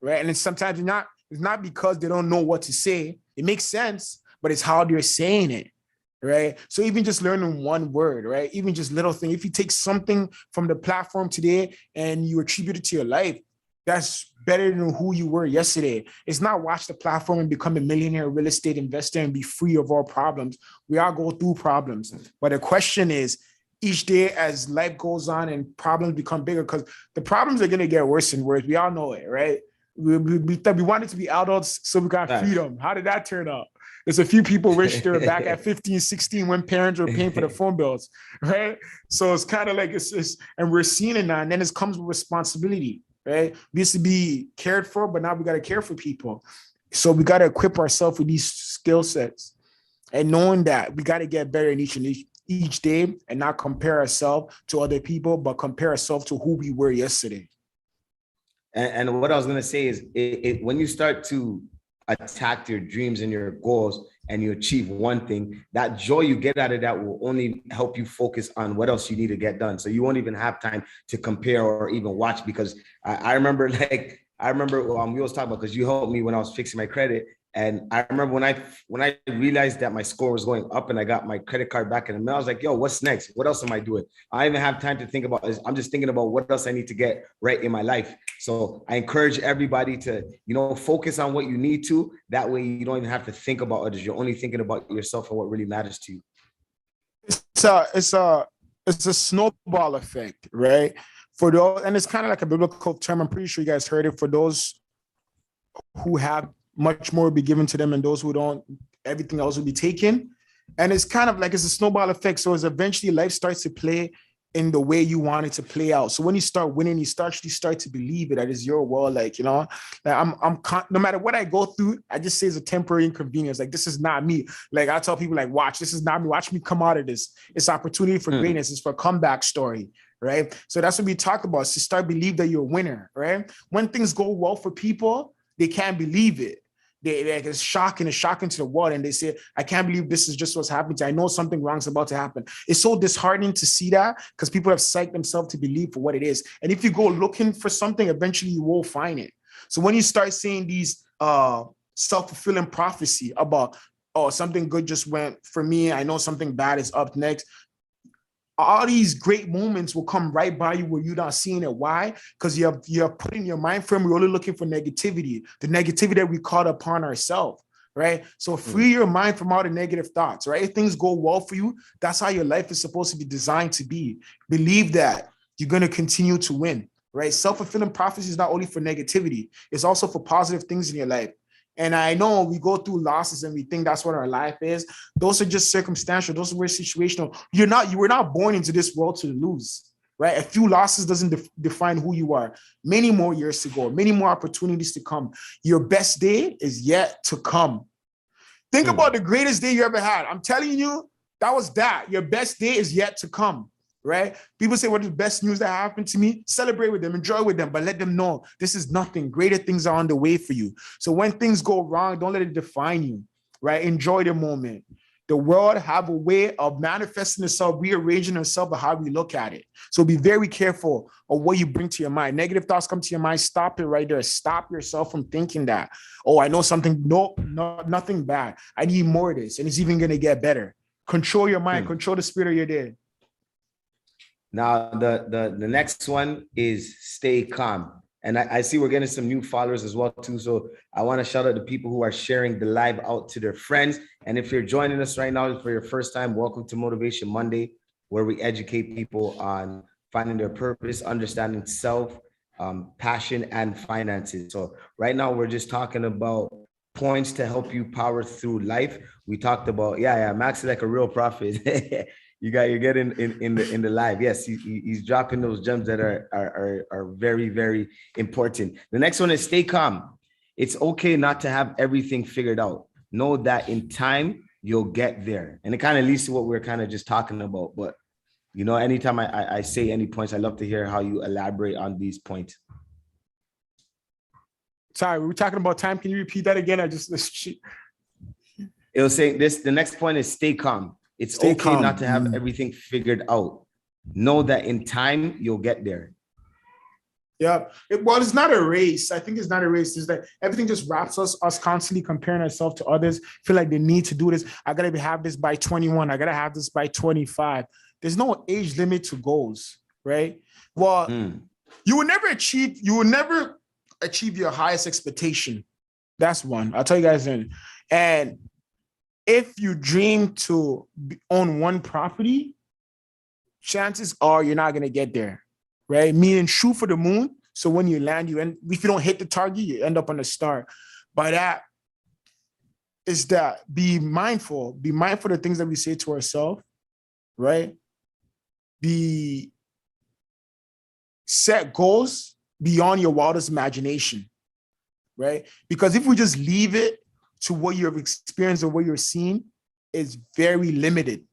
right? And it's sometimes it's not because they don't know what to say. It makes sense, but it's how they're saying it, right? So even just learning one word, right? Even just little thing. If you take something from the platform today and you attribute it to your life, that's better than who you were yesterday. It's not watch the platform and become a millionaire real estate investor and be free of all problems. We all go through problems. But the question is, each day as life goes on and problems become bigger, because the problems are going to get worse and worse. We all know it, right? We wanted to be adults so we got freedom. How did that turn out? There's a few people wish they were back at 15, 16 when parents were paying for the phone bills, right? So it's kind of like and we're seeing it now, and then it comes with responsibility, right? We used to be cared for, but now we got to care for people. So we got to equip ourselves with these skill sets. and knowing that we got to get better in each day and not compare ourselves to other people, but compare ourselves to who we were yesterday. And what I was gonna say is, when you start to attack your dreams and your goals, and you achieve one thing, that joy you get out of that will only help you focus on what else you need to get done. So you won't even have time to compare or even watch. Because I remember, we always talk about, because you helped me when I was fixing my credit. And I remember when I realized that my score was going up and I got my credit card back in the mail, I was like, yo, what's next? What else am I doing? I even have time to think about this. I'm just thinking about what else I need to get right in my life. So I encourage everybody to, focus on what you need to. That way you don't even have to think about others. You're only thinking about yourself and what really matters to you. It's a snowball effect, right? For those, and it's kind of like a biblical term. I'm pretty sure you guys heard it. For those who have, much more will be given to them, and those who don't, everything else will be taken. And it's kind of like it's a snowball effect. So as eventually life starts to play in the way you want it to play out. So when you start winning, you start to believe it, that is your world. Like, like no matter what I go through, I just say it's a temporary inconvenience. Like, this is not me. Like, I tell people, like, watch, this is not me. Watch me come out of this. It's opportunity for greatness. It's for a comeback story. Right. So that's what we talk about. So start believe that you're a winner. Right. When things go well for people, they can't believe it. It's shocking to the world, and they say, I can't believe this is just what's happening to you. I know something wrong is about to happen. It's so disheartening to see that, because people have psyched themselves to believe for what it is. And if you go looking for something, eventually you will find it. So when you start seeing these self-fulfilling prophecy about, oh, something good just went for me, I know something bad is up next, all these great moments will come right by you where you're not seeing it. Why? Because you're putting your mind frame, we're only looking for negativity, the negativity that we caught upon ourselves, right? So free your mind from all the negative thoughts, right? If things go well for you, that's how your life is supposed to be designed to be. Believe that you're going to continue to win, right? Self-fulfilling prophecy is not only for negativity, it's also for positive things in your life. And I know we go through losses and we think that's what our life is. Those are just circumstantial. Those are situational. You were not born into this world to lose, right? A few losses doesn't define who you are. Many more years to go, many more opportunities to come. Your best day is yet to come. Think about the greatest day you ever had. I'm telling you, that was that. Your best day is yet to come. Right? People say, what is the best news that happened to me? Celebrate with them, enjoy with them, but let them know this is nothing. Greater things are on the way for you. So when things go wrong, don't let it define you, right? Enjoy the moment. The world have a way of manifesting itself, rearranging itself, but how we look at it. So be very careful of what you bring to your mind. Negative thoughts come to your mind, stop it right there. Stop yourself from thinking that, oh, I know something. No, nothing bad. I need more of this, and it's even going to get better. Control your mind, control the spirit of your day. Now, the next one is stay calm. And I see we're getting some new followers as well, too. So I want to shout out the people who are sharing the live out to their friends. And if you're joining us right now for your first time, welcome to Motivation Monday, where we educate people on finding their purpose, understanding self, passion, and finances. So right now, we're just talking about points to help you power through life. We talked about, Max is like a real prophet. You're getting in the live. Yes, he's dropping those gems that are very, very important. The next one is stay calm. It's okay not to have everything figured out. Know that in time you'll get there. And it kind of leads to what we're kind of just talking about. But anytime I say any points, I love to hear how you elaborate on these points. Sorry, we were talking about time. Can you repeat that again? It was saying this. The next point is stay calm. It's okay not to have everything figured out. Know that in time you'll get there. Yeah. It's not a race. I think it's not a race. It's like everything just wraps us constantly comparing ourselves to others, feel like they need to do this. I got to have this by 21. I got to have this by 25. There's no age limit to goals, right? Well, you will never achieve your highest expectation. That's one. I'll tell you guys in. And if you dream to own one property, chances are you're not going to get there, right? Meaning shoot for the moon. So when you land, if you don't hit the target, you end up on the star. By that is that be mindful of the things that we say to ourselves, right? Set goals beyond your wildest imagination, right? Because if we just leave it to what you've experienced or what you're seeing, is very limited,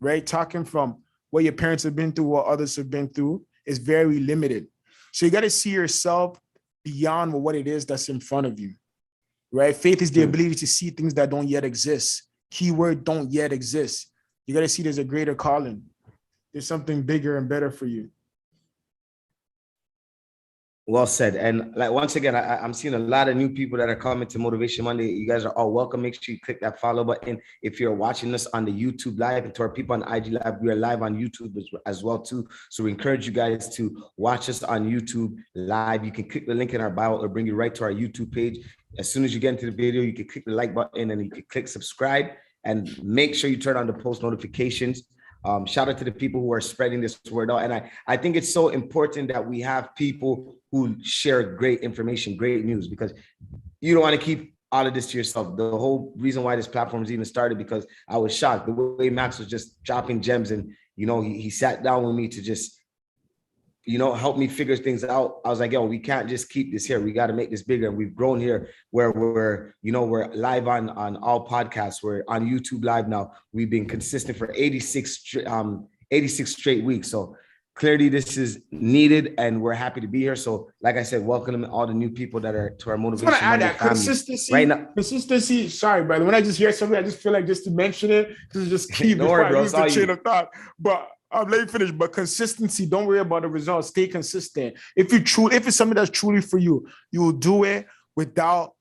right? Talking from what your parents have been through, what others have been through is very limited. So you got to see yourself beyond what it is that's in front of you, right? Faith is the ability to see things that don't yet exist. Keyword, don't yet exist. You got to see there's a greater calling. There's something bigger and better for you. Well said. And like once again, I'm seeing a lot of new people that are coming to Motivation Monday. You guys are all welcome. Make sure you click that follow button. If you're watching us on the YouTube live, and to our people on IG Live, we are live on YouTube as well too. So we encourage you guys to watch us on YouTube live. You can click the link in our bio. It'll bring you right to our YouTube page. As soon as you get into the video, you can click the like button and you can click subscribe, and make sure you turn on the post notifications. Shout out to the people who are spreading this word out. And I think it's so important that we have people who share great information, great news, because you don't want to keep all of this to yourself. The whole reason why this platform was even started, because I was shocked the way Max was just dropping gems, and he sat down with me to just help me figure things out. I was like, yo, we can't just keep this here. We got to make this bigger. And we've grown here where we're live on all podcasts. We're on YouTube live now. We've been consistent for 86 straight weeks. So clearly this is needed, and we're happy to be here. So like I said, welcome all the new people that are to our Motivation I want to add Monday that family. consistency. Right now, consistency. Sorry, brother. When I just hear something, I just feel like just to mention it, because it's just key before I lose the chain of thought. But let me finish. But consistency, don't worry about the results. Stay consistent. If it's something that's truly for you, you will do it without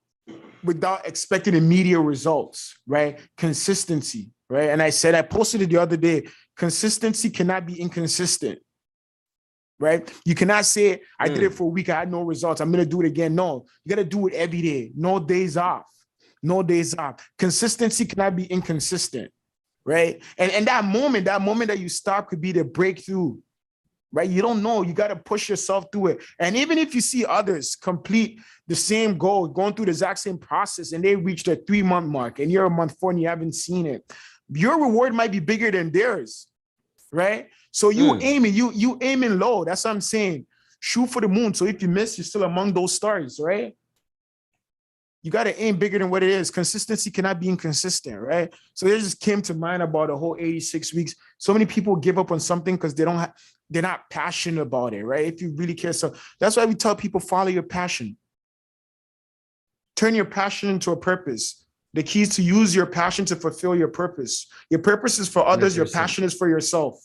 expecting immediate results, right? Consistency, right? And I posted it the other day. Consistency cannot be inconsistent, right? You cannot say, I did it for a week, I had no results, I'm going to do it again. No, you got to do it every day. No days off. No days off. Consistency cannot be inconsistent. Right. And that moment that you stop could be the breakthrough, right? You don't know. You got to push yourself through it. And even if you see others complete the same goal, going through the exact same process, and they reach the 3-month mark and you're a month 4 and you haven't seen it, your reward might be bigger than theirs. Right. So you aiming low. That's what I'm saying. Shoot for the moon. So if you miss, you're still among those stars. Right. You got to aim bigger than what it is. Consistency cannot be inconsistent, right? So it just came to mind about the whole 86 weeks. So many people give up on something because they're not passionate about it, right? If you really care. So that's why we tell people, follow your passion. Turn your passion into a purpose. The key is to use your passion to fulfill your purpose. Your purpose is for others. 100%. Your passion is for yourself.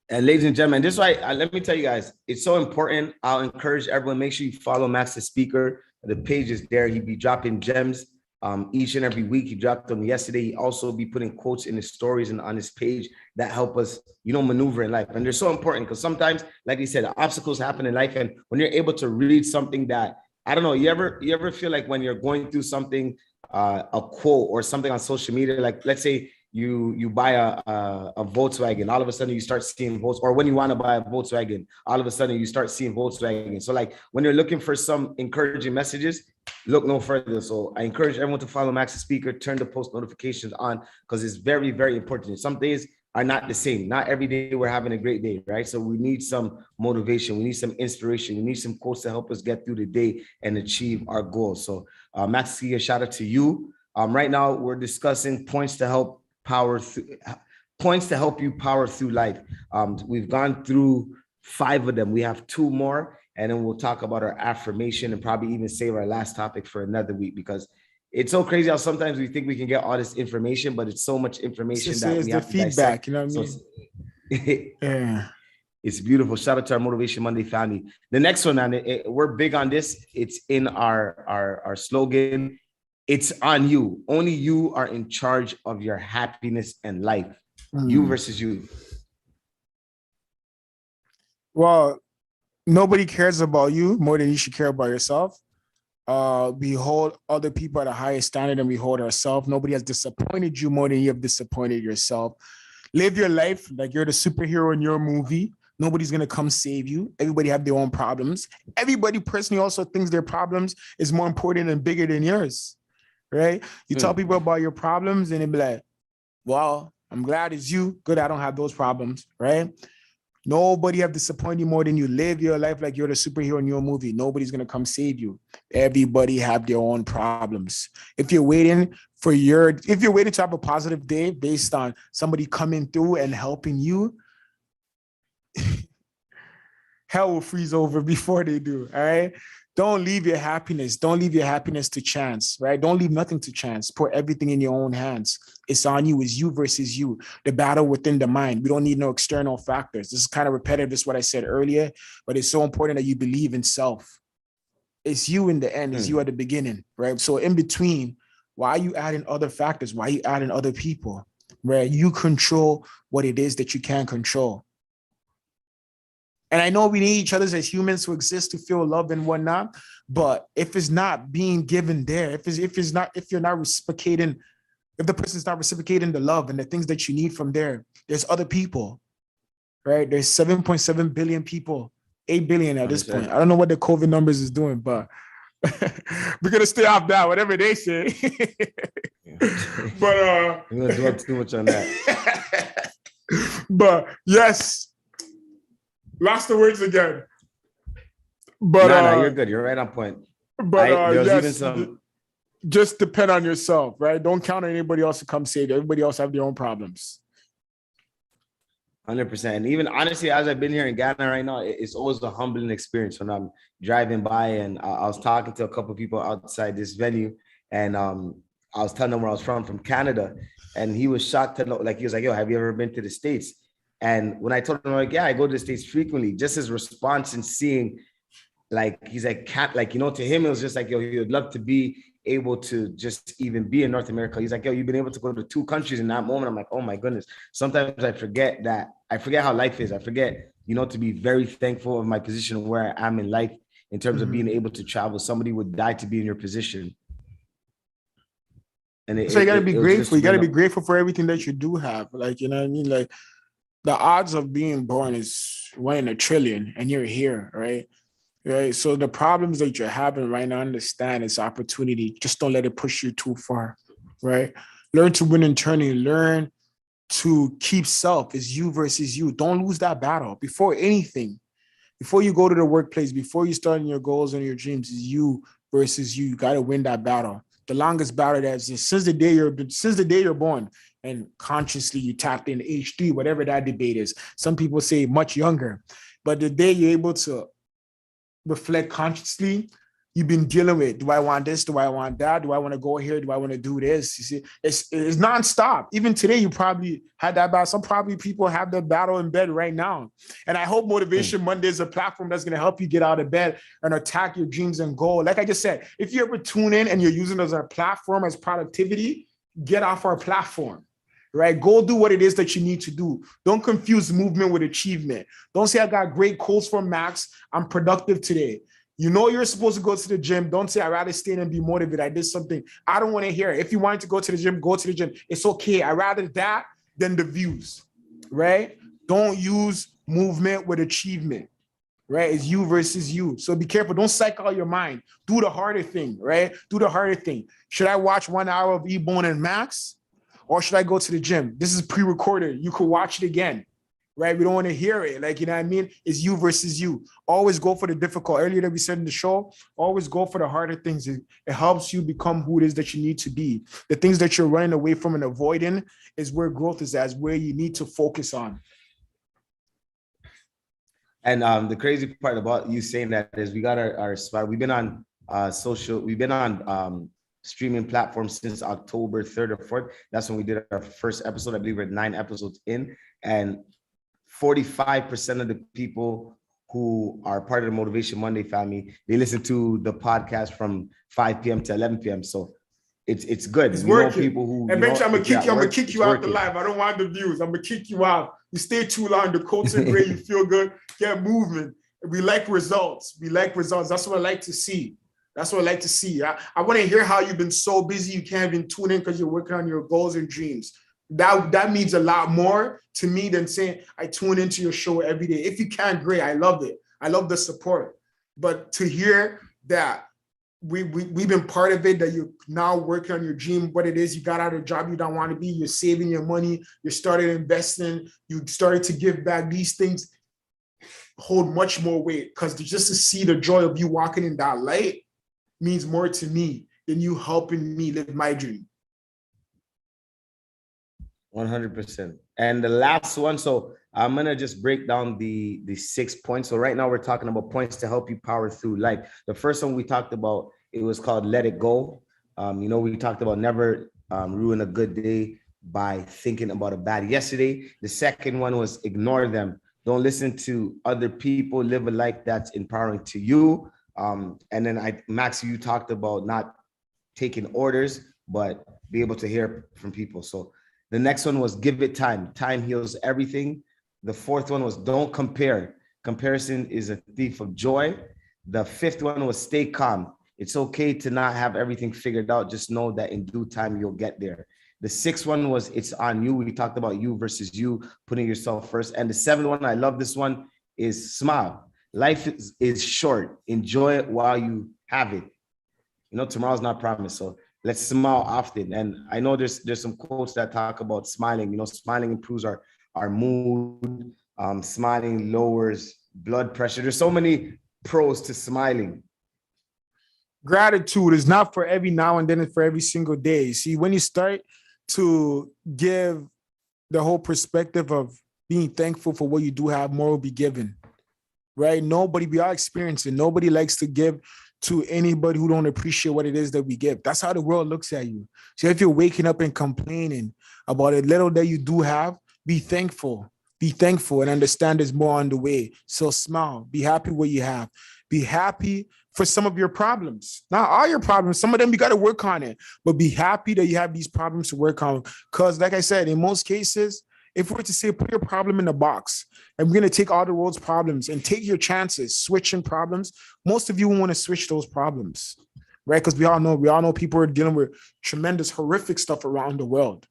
And ladies and gentlemen, this is why, let me tell you guys, it's so important. I'll encourage everyone, make sure you follow Max the Speaker. The page is there. He'll be dropping gems each and every week. He dropped them yesterday. He also be putting quotes in his stories and on his page that help us, maneuver in life. And they're so important because sometimes, like he said, obstacles happen in life. And when you're able to read something that, I don't know, you ever feel like when you're going through something, a quote or something on social media, like let's say, you buy a Volkswagen, all of a sudden you start seeing Volkswagen, or when you want to buy a Volkswagen, all of a sudden you start seeing Volkswagen. So like when you're looking for some encouraging messages, look no further. So I encourage everyone to follow Max the Speaker, turn the post notifications on, because it's very, very important. Some days are not the same. Not every day we're having a great day, right? So we need some motivation. We need some inspiration. We need some quotes to help us get through the day and achieve our goals. So Max, a shout out to you. Right now we're discussing points to help you power through life. We've gone through 5 of them. We have 2 more, and then we'll talk about our affirmation and probably even save our last topic for another week, because it's so crazy how sometimes we think we can get all this information, but it's so much information that we have to feedback, dissect. you know what I mean? Yeah. It's beautiful. Shout out to our Motivation Monday family. The next one, and we're big on this. It's in our slogan. It's on you. Only you are in charge of your happiness and life. You versus you. Well, nobody cares about you more than you should care about yourself. We hold other people at a higher standard than we hold ourselves. Nobody has disappointed you more than you have disappointed yourself. Live your life like you're the superhero in your movie. Nobody's going to come save you. Everybody have their own problems. Everybody personally also thinks their problems is more important and bigger than yours. Right? You tell people about your problems and they be like, well, I'm glad it's you. Good, I don't have those problems. Right? Nobody have disappointed you more than you. Live your life like you're the superhero in your movie. Nobody's gonna come save you. Everybody have their own problems. If you're waiting to have a positive day based on somebody coming through and helping you, hell will freeze over before they do. All right. Don't leave your happiness. Don't leave your happiness to chance, right? Don't leave nothing to chance. Put everything in your own hands. It's on you. It's you versus you. The battle within the mind. We don't need no external factors. This is kind of repetitive. This is what I said earlier, but it's so important that you believe in self. It's you in the end. It's you at the beginning, right? So in between, why are you adding other factors? Why are you adding other people, right? You control what it is that you can control. And I know we need each other as humans to exist, to feel love and whatnot. But if it's not being given there, if you're not reciprocating, if the person's not reciprocating the love and the things that you need from there, there's other people, right? There's 7.7 billion people, 8 billion at this point. I don't know what the COVID numbers is doing, but we're gonna stay off that, whatever they say. But I'm gonna dwell too much on that. But yes. Lost the words again. But no, you're good. You're right on point. But yes, just depend on yourself, right? Don't count on anybody else to come save you. Everybody else have their own problems. 100%. And even honestly, as I've been here in Ghana right now, it's always a humbling experience when I'm driving by. And I was talking to a couple of people outside this venue, and I was telling them where I was from Canada, and he was shocked to know, like, he was like, "Yo, have you ever been to the States?" And when I told him, like, yeah, I go to the States frequently, just his response and seeing, like, he's like, can't, like, you know, to him, it was just like, yo, he would love to be able to just even be in North America. He's like, yo, you've been able to go to 2 countries in that moment. I'm like, oh my goodness. Sometimes I forget how life is. I forget, you know, to be very thankful of my position where I am in life in terms of being able to travel. Somebody would die to be in your position. And so you gotta be grateful. You gotta be grateful for everything that you do have. Like, you know what I mean? Like, the odds of being born is 1 in a trillion, and you're here, right? Right. So the problems that you're having right now, understand it's opportunity. Just don't let it push you too far, right? Learn to win internally. Learn to keep self. It's you versus you. Don't lose that battle. Before anything, before you go to the workplace, before you start your goals and your dreams, is you versus you. You got to win that battle. The longest battle that's since the day you're born. And consciously you tapped in H3, whatever that debate is. Some people say much younger, but the day you're able to reflect consciously, you've been dealing with, do I want this? Do I want that? Do I want to go here? Do I want to do this? You see, it's nonstop. Even today, you probably had that battle. Some probably people have that battle in bed right now. And I hope Motivation Monday is a platform that's going to help you get out of bed and attack your dreams and goals. Like I just said, if you ever tune in and you're using it as a platform, as productivity, get off our platform. Right? Go do what it is that you need to do. Don't confuse movement with achievement. Don't say, I got great quotes from Max. I'm productive today. You know you're supposed to go to the gym. Don't say, I'd rather stay in and be motivated. I did something. I don't want to hear it. If you wanted to go to the gym, go to the gym. It's okay. I'd rather that than the views, right? Don't use movement with achievement, right? It's you versus you. So be careful. Don't psych out your mind. Do the harder thing, right? Do the harder thing. Should I watch 1 hour of E-Bone and Max? Or should I go to the gym? This is pre-recorded. You could watch it again, right? We don't want to hear it. Like, you know what I mean? It's you versus you. Always go for the difficult. Earlier that we said in the show, always go for the harder things. It helps you become who it is that you need to be. The things that you're running away from and avoiding is where growth is at, is where you need to focus on. And the crazy part about you saying that is we got our spot. We've been on streaming platforms since October 3rd or 4th. That's when we did our first episode. I believe we're 9 episodes in, and 45% of the people who are part of the Motivation Monday family, they listen to the podcast from 5 p.m. to 11 p.m. So it's good. It's working. People who, eventually I'm gonna kick you out the live. I don't want the views. I'm gonna kick you out. You stay too long, the coats are great, you feel good, get movement. We like results. That's what I like to see. I want to hear how you've been so busy you can't even tune in because you're working on your goals and dreams. That means a lot more to me than saying I tune into your show every day. If you can, great. I love it. I love the support. But to hear that we've been part of it, that you're now working on your dream, what it is, you got out of a job you don't want to be, you're saving your money, you started investing, you started to give back, these things hold much more weight, because just to see the joy of you walking in that light means more to me than you helping me live my dream. 100%. And the last one, so I'm gonna just break down the 6 points. So right now we're talking about points to help you power through life. The first one we talked about, it was called Let It Go. We talked about never ruin a good day by thinking about a bad yesterday. The second one was ignore them. Don't listen to other people. Live a life that's empowering to you. And then Max, you talked about not taking orders, but be able to hear from people. So the next one was give it time. Time heals everything. The fourth one was don't compare. Comparison is a thief of joy. The fifth one was stay calm. It's okay to not have everything figured out. Just know that in due time, you'll get there. The sixth one was it's on you. We talked about you versus you, putting yourself first. And the seventh one, I love this one, is smile. Life is short. Enjoy it while you have it. Tomorrow's not promised. So let's smile often. And I know there's some quotes that talk about smiling. Smiling improves our mood. Smiling lowers blood pressure. There's so many pros to smiling. Gratitude is not for every now and then, it's for every single day. See, when you start to give the whole perspective of being thankful for what you do have, more will be given, right? We are experiencing. Nobody likes to give to anybody who don't appreciate what it is that we give. That's how the world looks at you. So if you're waking up and complaining about a little that you do have, be thankful. Be thankful and understand there's more on the way. So smile. Be happy what you have. Be happy for some of your problems. Not all your problems. Some of them you got to work on it. But be happy that you have these problems to work on. Because like I said, in most cases, if we were to say put your problem in a box and we're going to take all the world's problems and take your chances, switching problems, most of you want to switch those problems, right? Because we all know people are dealing with tremendous, horrific stuff around the world,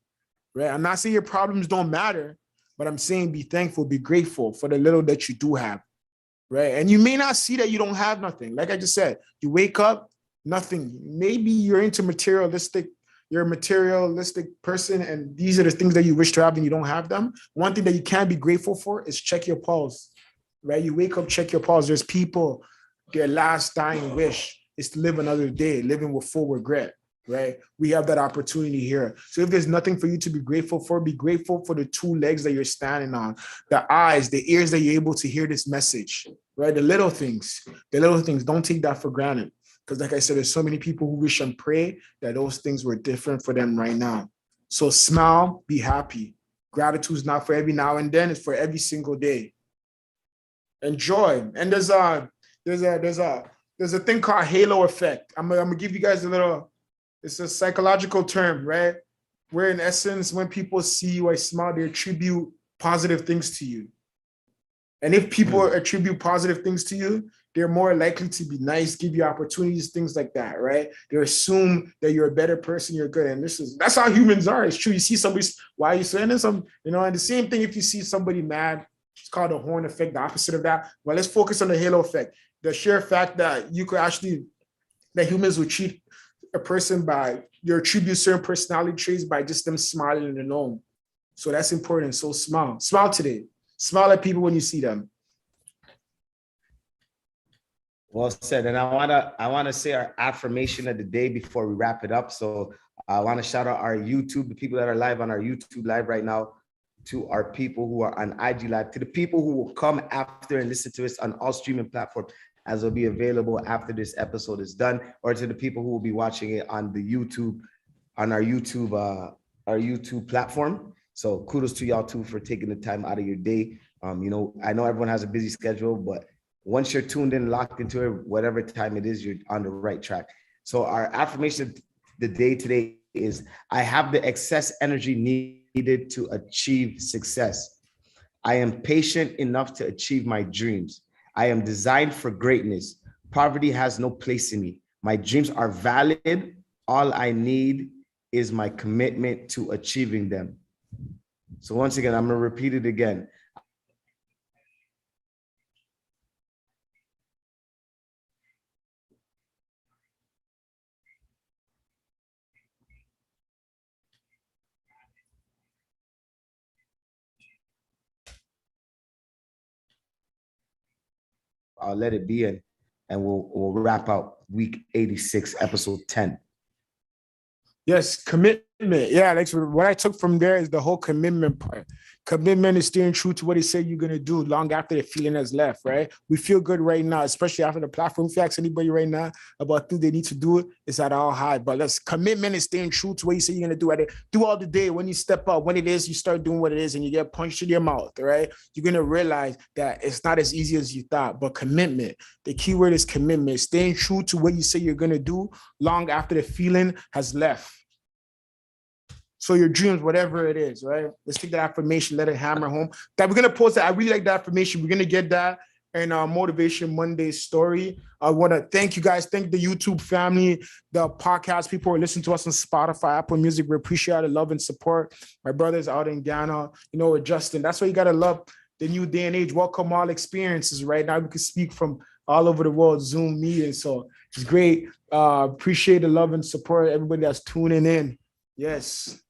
right? I'm not saying your problems don't matter, but I'm saying be thankful, be grateful for the little that you do have, right? And you may not see that you don't have nothing. Like I just said, you wake up, nothing. Maybe you're you're a materialistic person, and these are the things that you wish to have and you don't have them. One thing that you can be grateful for is check your pulse, right? You wake up, check your pulse. There's people, their last dying wish is to live another day, living with full regret, right? We have that opportunity here. So if there's nothing for you to be grateful for the 2 legs that you're standing on, the eyes, the ears that you're able to hear this message, right? The little things, don't take that for granted. Because like I said, there's so many people who wish and pray that those things were different for them right now. So smile, be happy. Gratitude is not for every now and then, it's for every single day. Enjoy. And there's a thing called halo effect. I'm gonna give you guys it's a psychological term, right? Where in essence, when people see you, I smile, they attribute positive things to you. And if people attribute positive things to you, they're more likely to be nice, give you opportunities, things like that, right? They assume that you're a better person, you're good. And that's how humans are. It's true. You see somebody, why are you saying this? And the same thing, if you see somebody mad, it's called the horn effect, the opposite of that. Well, let's focus on the halo effect. The sheer fact that that humans will treat a person you attribute certain personality traits by just them smiling alone. So that's important. So smile. Smile today. Smile at people when you see them. Well said. And I wanna say our affirmation of the day before we wrap it up. So I want to shout out our YouTube, the people that are live on our YouTube live right now, to our people who are on IG live, to the people who will come after and listen to us on all streaming platforms, as will be available after this episode is done, or to the people who will be watching it on the YouTube, on our YouTube platform. So kudos to y'all too for taking the time out of your day. I know everyone has a busy schedule, but once you're tuned in, locked into it, whatever time it is, you're on the right track. So our affirmation of the day today is, I have the excess energy needed to achieve success. I am patient enough to achieve my dreams. I am designed for greatness. Poverty has no place in me. My dreams are valid. All I need is my commitment to achieving them. So once again, I'm going to repeat it again. let it be, and we'll wrap out week 86, episode 10. Yes, commitment. Yeah, like so what I took from there is the whole commitment part. Commitment is staying true to what you say you're gonna do long after the feeling has left, right? We feel good right now, especially after the platform. If you ask anybody right now about things they need to do, it's at all high. But let's commitment is staying true to what you say you're gonna do at it. Do all the day when you step up, when it is you start doing what it is and you get punched in your mouth, right? You're gonna realize that it's not as easy as you thought. But commitment, the key word is commitment, staying true to what you say you're gonna do long after the feeling has left. So your dreams, whatever it is, right? Let's take that affirmation, let it hammer home. That we're gonna post that. I really like that affirmation. We're gonna get that in our Motivation Monday story. I want to thank you guys. Thank the YouTube family, the podcast people who listen to us on Spotify, Apple Music. We appreciate the love and support. My brothers out in Ghana, with Justin. That's why you gotta love the new day and age. Welcome all experiences. Right now, we can speak from all over the world, Zoom meetings. So it's great. Appreciate the love and support. Everybody that's tuning in. Yes.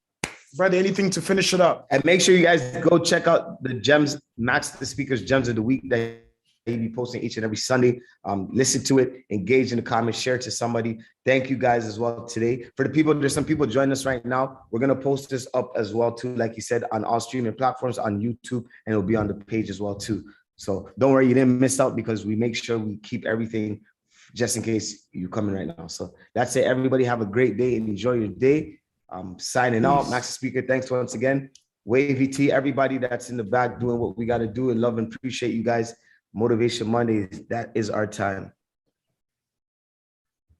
Brother, anything to finish it up? And make sure you guys go check out the gems, Max the Speaker's Gems of the Week that he'll be posting each and every Sunday. Listen to it, engage in the comments, share it to somebody. Thank you guys as well today. For the people, there's some people joining us right now. We're going to post this up as well too, like you said, on all streaming platforms, on YouTube, and it'll be on the page as well too. So don't worry, you didn't miss out because we make sure we keep everything just in case you're coming right now. So that's it. Everybody have a great day and enjoy your day. Signing out, Max the Speaker. Thanks once again. Wavy T, everybody that's in the back doing what we got to do, and love and appreciate you guys. Motivation Mondays, that is our time.